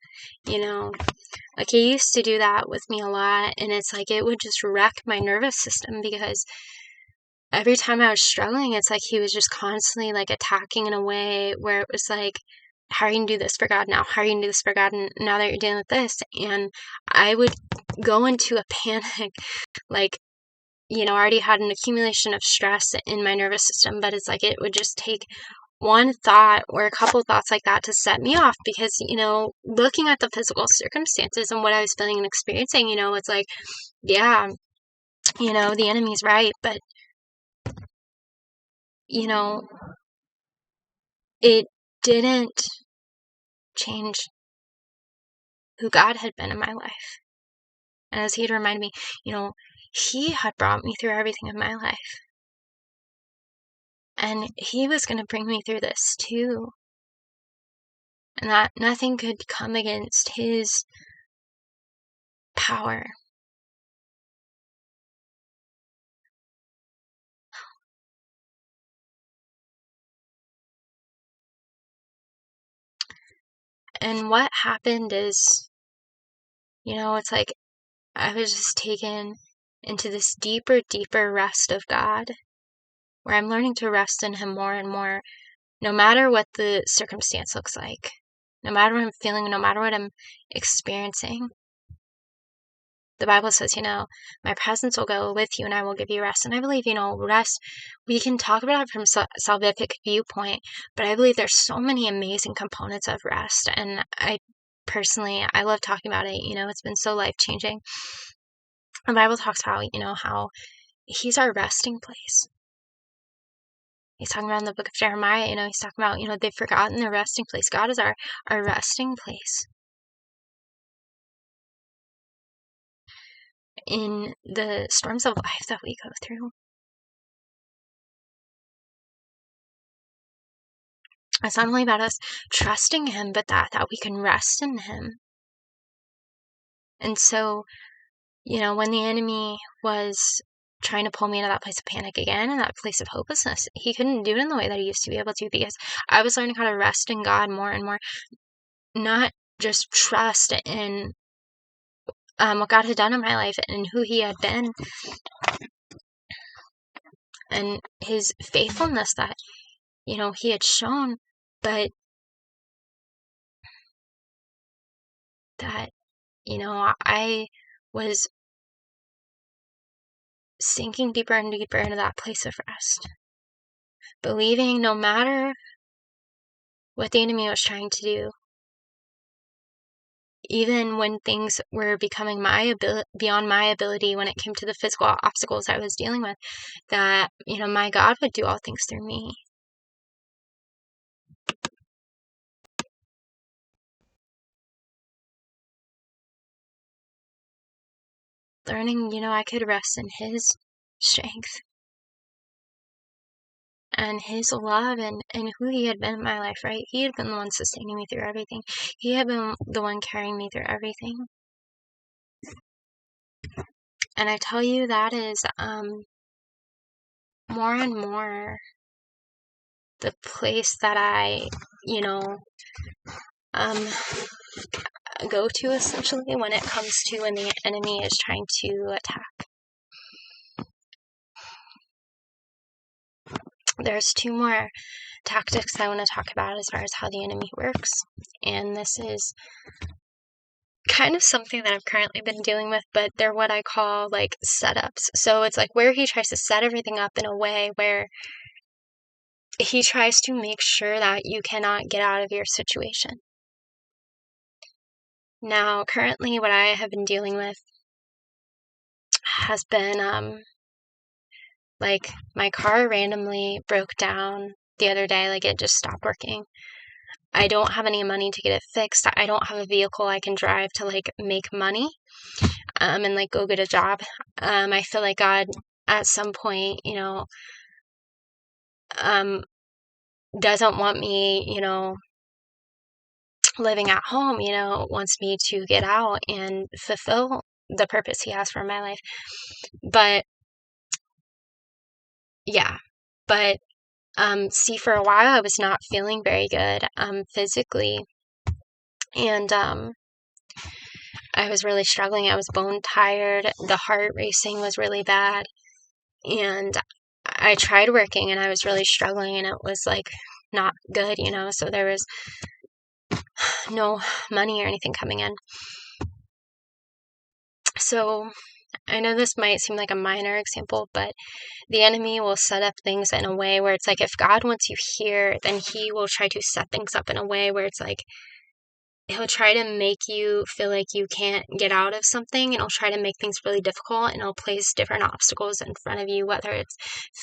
Speaker 1: He used to do that with me a lot, and it's it would just wreck my nervous system, because every time I was struggling, it's He was just constantly attacking in a way where it was how are you going to do this for God now? How are you going to do this for God now that you're dealing with this? And I would go into a panic, already had an accumulation of stress in my nervous system, but it's like it would just take one thought or a couple thoughts like that to set me off because, looking at the physical circumstances and what I was feeling and experiencing, it's like, yeah, the enemy's right, but, it didn't change who God had been in my life. And as he'd remind me, he had brought me through everything in my life. And he was going to bring me through this too. And that nothing could come against his power. And what happened is, it's like I was just taken into this deeper, deeper rest of God, where I'm learning to rest in him more and more, no matter what the circumstance looks like, no matter what I'm feeling, no matter what I'm experiencing. The Bible says, my presence will go with you and I will give you rest. And I believe, rest, we can talk about it from a salvific viewpoint, but I believe there's so many amazing components of rest. And I love talking about it. It's been so life-changing. The Bible talks about, how he's our resting place. He's talking about in the book of Jeremiah, he's talking about, they've forgotten their resting place. God is our resting place. In the storms of life that we go through. It's not only about us trusting him, but that we can rest in him. And so, when the enemy was trying to pull me into that place of panic again and that place of hopelessness, he couldn't do it in the way that he used to be able to, because I was learning how to rest in God more and more, not just trust in what God had done in my life and who he had been and his faithfulness that, he had shown, but that, I was sinking deeper and deeper into that place of rest, believing no matter what the enemy was trying to do, even when things were becoming beyond my ability when it came to the physical obstacles I was dealing with, that, my God would do all things through me. Learning, I could rest in his strength and his love and who he had been in my life, right? He had been the one sustaining me through everything. He had been the one carrying me through everything. And I tell you, that is more and more the place that I, go to essentially when it comes to when the enemy is trying to attack. There's two more tactics I want to talk about as far as how the enemy works, and this is kind of something that I've currently been dealing with, but they're what I call like setups. So it's like where he tries to set everything up in a way where he tries to make sure that you cannot get out of your situation. Now, currently what I have been dealing with has been like my car randomly broke down the other day, like it just stopped working. I don't have any money to get it fixed. I don't have a vehicle I can drive to like make money and like go get a job. I feel like God at some point, doesn't want me, living at home, wants me to get out and fulfill the purpose he has for my life. But yeah, but see, for a while I was not feeling very good physically, and I was really struggling. I was bone tired. The heart racing was really bad, and I tried working and I was really struggling, and it was like not good, so there was no money or anything coming in. So I know this might seem like a minor example, but the enemy will set up things in a way where it's like, if God wants you here, then he will try to set things up in a way where it's like, he'll try to make you feel like you can't get out of something, and he'll try to make things really difficult, and he'll place different obstacles in front of you, whether it's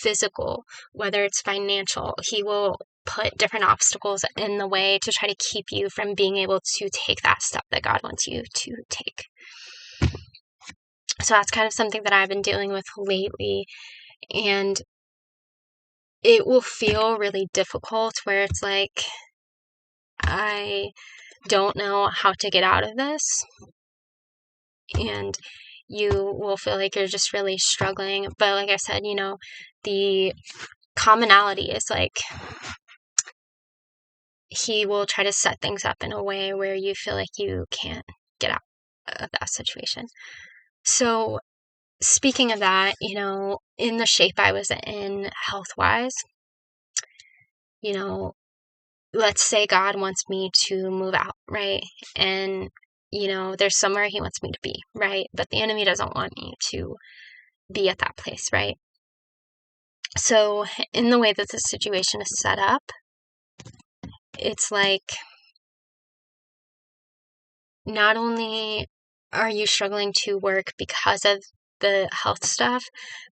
Speaker 1: physical, whether it's financial. He will put different obstacles in the way to try to keep you from being able to take that step that God wants you to take. So that's kind of something that I've been dealing with lately, and it will feel really difficult where it's like, I don't know how to get out of this, and you will feel like you're just really struggling. But like I said, the commonality is like, he will try to set things up in a way where you feel like you can't get out of that situation. So speaking of that, in the shape I was in health-wise, let's say God wants me to move out, right? And, there's somewhere he wants me to be, right? But the enemy doesn't want me to be at that place, right? So in the way that the situation is set up, it's like, not only are you struggling to work because of the health stuff,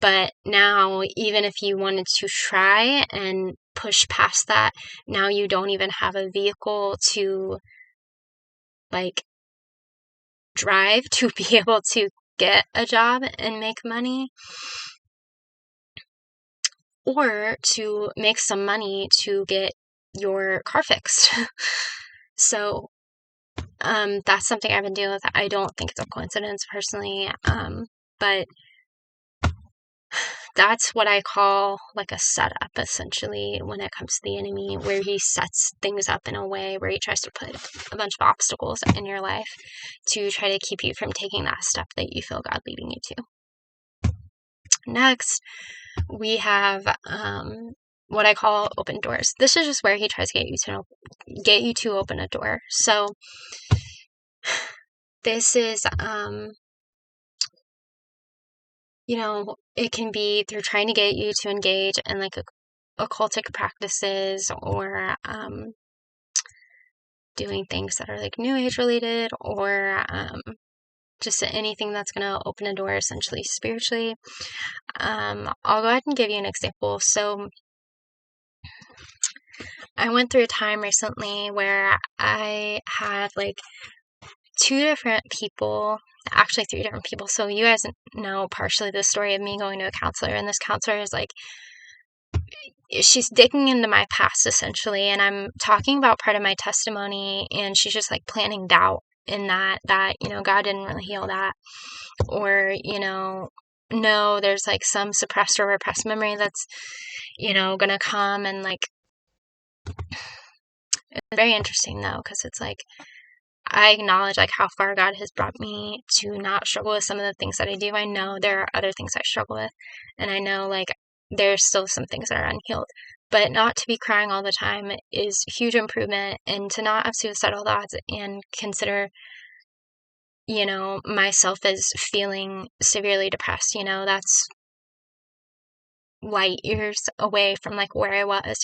Speaker 1: but now even if you wanted to try and push past that, now you don't even have a vehicle to drive to be able to get a job and make money, or to make some money to get your car fixed. So that's something I've been dealing with. I don't think it's a coincidence personally, but that's what I call like a setup, essentially, when it comes to the enemy, where he sets things up in a way where he tries to put a bunch of obstacles in your life to try to keep you from taking that step that you feel God leading you to. Next, we have what I call open doors. This is just where he tries to get you to open a door. So this is it can be through trying to get you to engage in like occultic practices, or doing things that are like New Age related, or just anything that's going to open a door essentially spiritually. I'll go ahead and give you an example. So I went through a time recently where I had like two different people, actually three different people. So you guys know partially the story of me going to a counselor, and this counselor is like, she's digging into my past essentially, and I'm talking about part of my testimony, and she's just like planting doubt in that God didn't really heal that, or no, there's like some suppressed or repressed memory that's gonna come. And like, it's very interesting though, because it's like, I acknowledge like how far God has brought me to not struggle with some of the things that I do. I know there are other things I struggle with, and I know like there's still some things that are unhealed, but not to be crying all the time is huge improvement, and to not have suicidal thoughts and consider myself as feeling severely depressed, that's light years away from like where I was,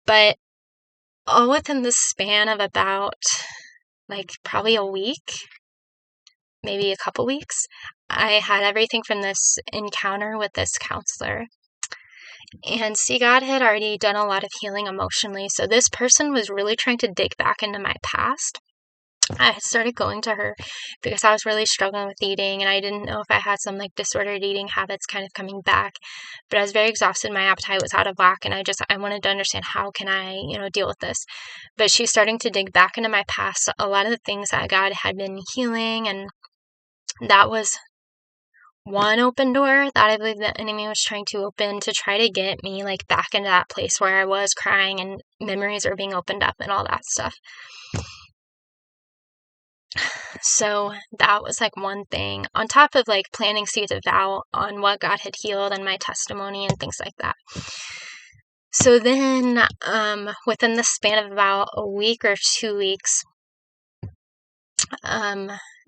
Speaker 1: but all within the span of about like probably a week, maybe a couple weeks, I had everything from this encounter with this counselor. And see, God had already done a lot of healing emotionally. So this person was really trying to dig back into my past. I had started going to her because I was really struggling with eating, and I didn't know if I had some like disordered eating habits kind of coming back, but I was very exhausted. My appetite was out of whack, and I wanted to understand, how can I, deal with this? But she's starting to dig back into my past, a lot of the things that God had been healing, and that was one open door that I believe the enemy was trying to open to try to get me like back into that place where I was crying and memories are being opened up and all that stuff. So that was like one thing, on top of like planting seeds of doubt on what God had healed and my testimony and things like that. So then within the span of about a week or 2 weeks,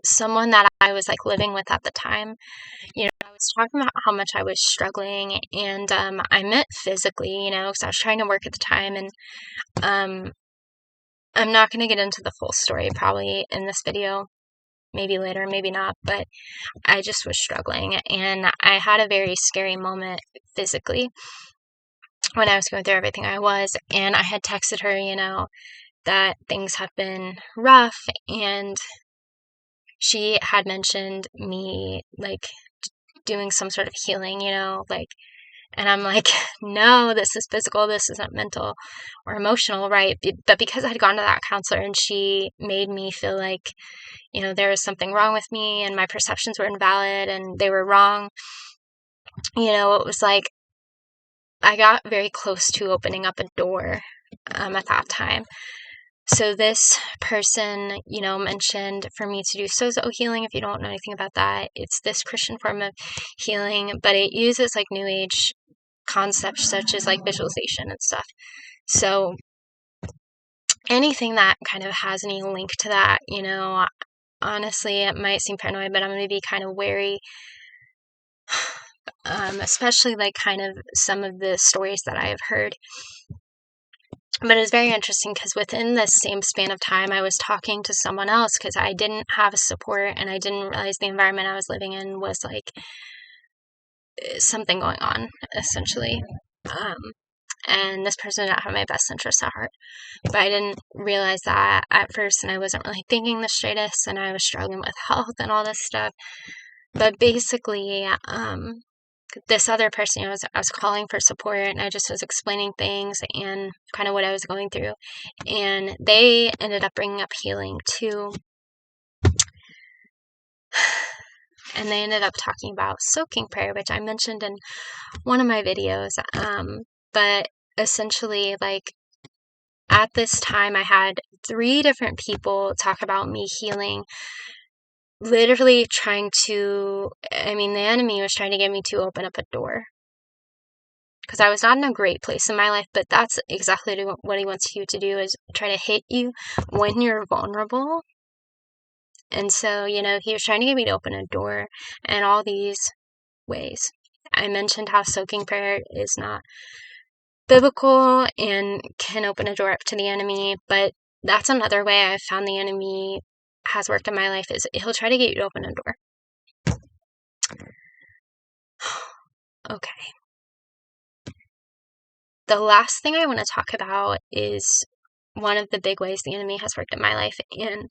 Speaker 1: someone that I was like living with at the time, I was talking about how much I was struggling, and I meant physically, because I was trying to work at the time, and um, I'm not going to get into the full story probably in this video, maybe later, maybe not, but I just was struggling, and I had a very scary moment physically when I was going through everything I was, and I had texted her, that things have been rough, and she had mentioned me, like, doing some sort of healing, and I'm like, no, this is physical, this isn't mental or emotional, right? But because I'd gone to that counselor and she made me feel like, there was something wrong with me and my perceptions were invalid and they were wrong, it was like I got very close to opening up a door at that time. So this person, mentioned for me to do sozo healing. If you don't know anything about that, it's this Christian form of healing, but it uses like New Age concepts such as like visualization and stuff. So anything that kind of has any link to that, honestly, it might seem paranoid, but I'm going to be kind of wary, especially like kind of some of the stories that I have heard. But it's very interesting because within the same span of time, I was talking to someone else because I didn't have a support and I didn't realize the environment I was living in was like something going on, essentially. And this person didn't have my best interests at heart. But I didn't realize that at first, and I wasn't really thinking the straightest, and I was struggling with health and all this stuff. But basically, this other person, I was calling for support, and I just was explaining things and kind of what I was going through. And they ended up bringing up healing too. And they ended up talking about soaking prayer, which I mentioned in one of my videos. But essentially, like, at this time, I had 3 different people talk about me healing, literally trying to, the enemy was trying to get me to open up a door. Because I was not in a great place in my life, but that's exactly what he wants you to do, is try to hit you when you're vulnerable. And so, he was trying to get me to open a door in all these ways. I mentioned how soaking prayer is not biblical and can open a door up to the enemy, but that's another way I've found the enemy has worked in my life, is he'll try to get you to open a door. Okay. The last thing I want to talk about is one of the big ways the enemy has worked in my life, and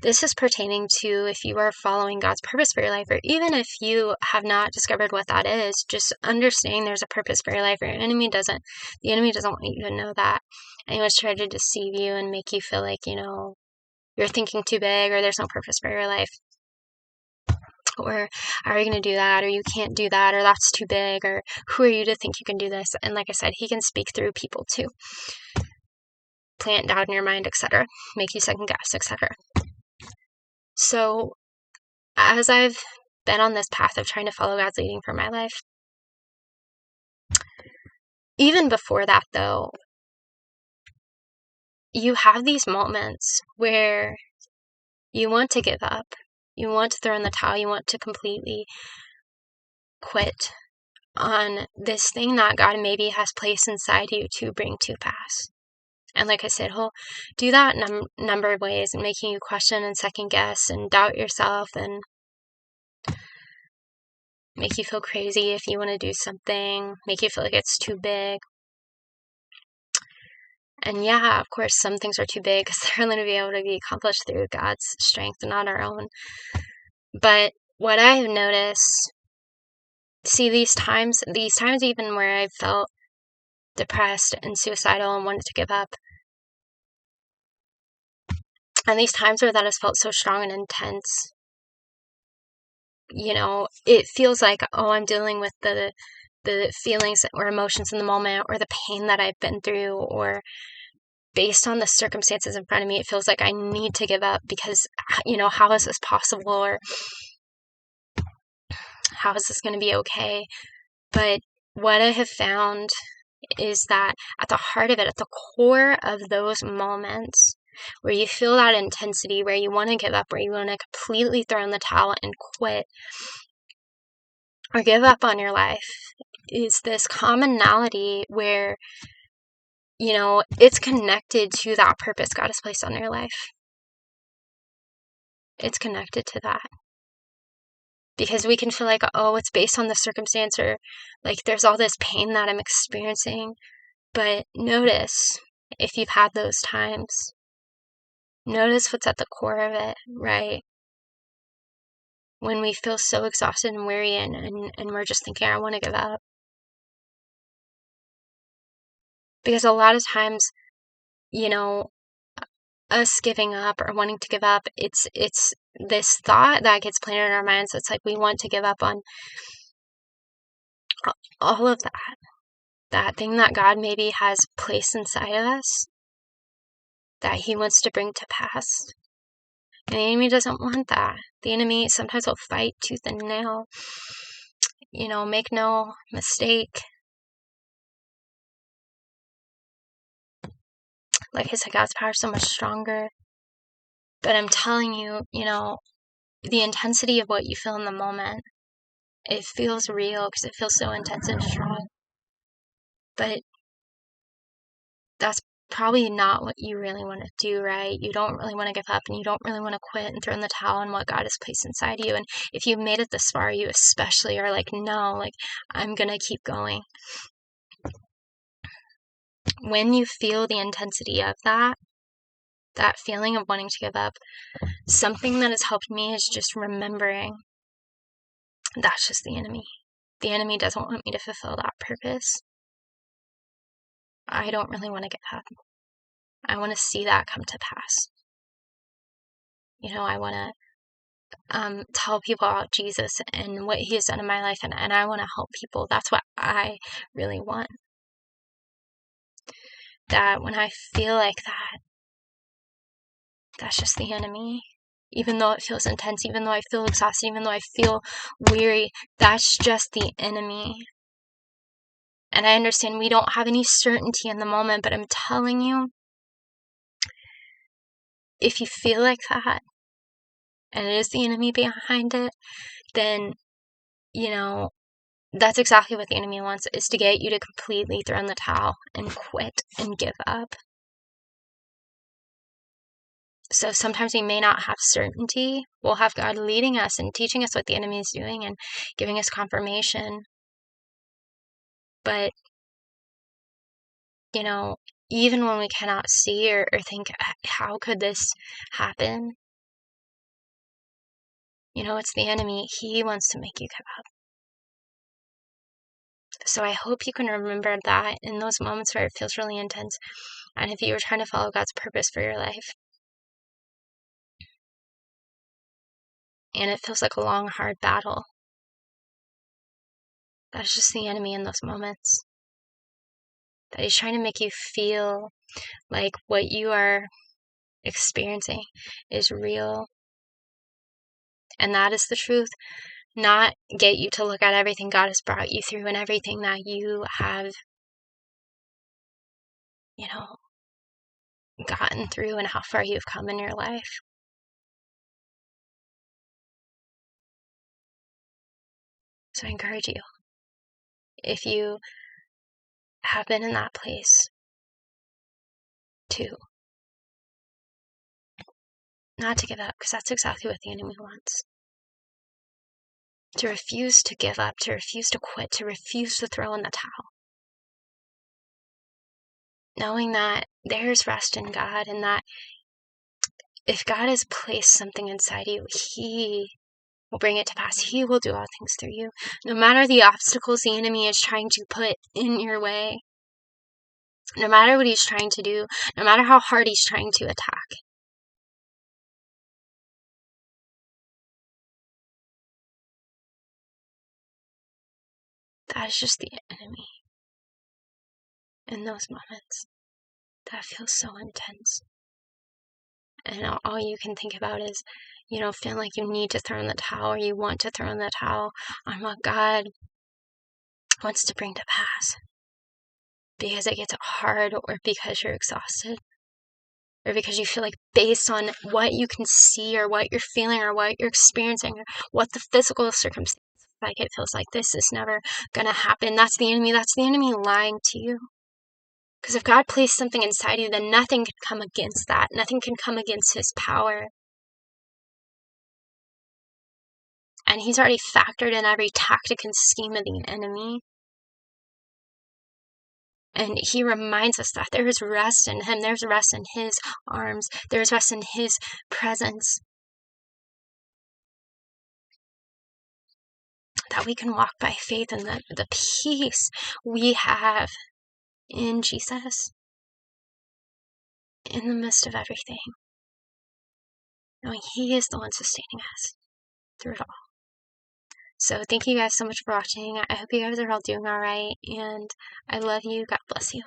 Speaker 1: this is pertaining to if you are following God's purpose for your life, or even if you have not discovered what that is, just understanding there's a purpose for your life. The enemy doesn't want you to know that, and he wants to try to deceive you and make you feel like, you're thinking too big, or there's no purpose for your life, or how are you going to do that, or you can't do that, or that's too big, or who are you to think you can do this? And like I said, he can speak through people too, plant doubt in your mind, etc., make you second guess, etc. So as I've been on this path of trying to follow God's leading for my life, even before that though, you have these moments where you want to give up, you want to throw in the towel, you want to completely quit on this thing that God maybe has placed inside you to bring to pass. And like I said, he'll do that in a number of ways, and making you question and second guess and doubt yourself, and make you feel crazy if you want to do something, make you feel like it's too big. And yeah, of course, some things are too big because they're going to be able to be accomplished through God's strength, not our own. But what I have noticed, see, these times even where I felt depressed and suicidal and wanted to give up, and these times where that has felt so strong and intense, it feels like, oh, I'm dealing with the feelings or emotions in the moment, or the pain that I've been through, or based on the circumstances in front of me, it feels like I need to give up because, how is this possible? Or how is this going to be okay? But what I have found is that at the heart of it, at the core of those moments, where you feel that intensity, where you want to give up, where you want to completely throw in the towel and quit or give up on your life, is this commonality where, you know, it's connected to that purpose God has placed on your life. It's connected to that. Because we can feel like, oh, it's based on the circumstance, or like there's all this pain that I'm experiencing. But notice, if you've had those times, notice what's at the core of it, right? When we feel so exhausted and weary and we're just thinking, I want to give up. Because a lot of times, you know, us giving up or wanting to give up, it's this thought that gets planted in our minds. It's like we want to give up on all of that thing that God maybe has placed inside of us that He wants to bring to pass. And the enemy doesn't want that. The enemy sometimes will fight tooth and nail. You know, make no mistake. Like I said, God's power is so much stronger. But I'm telling you, you know, the intensity of what you feel in the moment, it feels real because it feels so intense and strong. But that's probably not what you really want to do, right? You don't really want to give up, and you don't really want to quit and throw in the towel on what God has placed inside you. And if you've made it this far, you especially are like, no, like, I'm going to keep going. When you feel the intensity of that feeling of wanting to give up, something that has helped me is just remembering that's just the enemy. The enemy doesn't want me to fulfill that purpose. I don't really want to give up. I want to see that come to pass. You know, I want to tell people about Jesus and what He has done in my life, and I want to help people. That's what I really want. That when I feel like that, that's just the enemy. Even though it feels intense, even though I feel exhausted, even though I feel weary, that's just the enemy. And I understand we don't have any certainty in the moment, but I'm telling you, if you feel like that, and it is the enemy behind it, then, you know, that's exactly what the enemy wants, is to get you to completely throw in the towel and quit and give up. So sometimes we may not have certainty. We'll have God leading us and teaching us what the enemy is doing and giving us confirmation. But, you know, even when we cannot see or think, how could this happen? You know, it's the enemy. He wants to make you give up. So I hope you can remember that in those moments where it feels really intense, and if you were trying to follow God's purpose for your life, and it feels like a long, hard battle, that's just the enemy in those moments. That he's trying to make you feel like what you are experiencing is real, and that is the truth. Not get you to look at everything God has brought you through and everything that you have, you know, gotten through and how far you've come in your life. So I encourage you, if you have been in that place, to not to give up, because that's exactly what the enemy wants. To refuse to give up, to refuse to quit, to refuse to throw in the towel. Knowing that there's rest in God, and that if God has placed something inside you, He will bring it to pass. He will do all things through you. No matter the obstacles the enemy is trying to put in your way, no matter what he's trying to do, no matter how hard he's trying to attack. That is just the enemy in those moments. That feels so intense. And all you can think about is, you know, feeling like you need to throw in the towel, or you want to throw in the towel on what God wants to bring to pass. Because it gets hard, or because you're exhausted. or because you feel like based on what you can see or what you're feeling or what you're experiencing or what the physical circumstance like, it feels like this is never gonna happen. That's the enemy lying to you. Because if God placed something inside you, then nothing can come against that. Nothing can come against his power. And he's already factored in every tactic and scheme of the enemy. And he reminds us that there is rest in him. There's rest in his arms. There's rest in his presence. That we can walk by faith in the peace we have in Jesus in the midst of everything. Knowing he is the one sustaining us through it all. So thank you guys so much for watching. I hope you guys are all doing all right. And I love you. God bless you.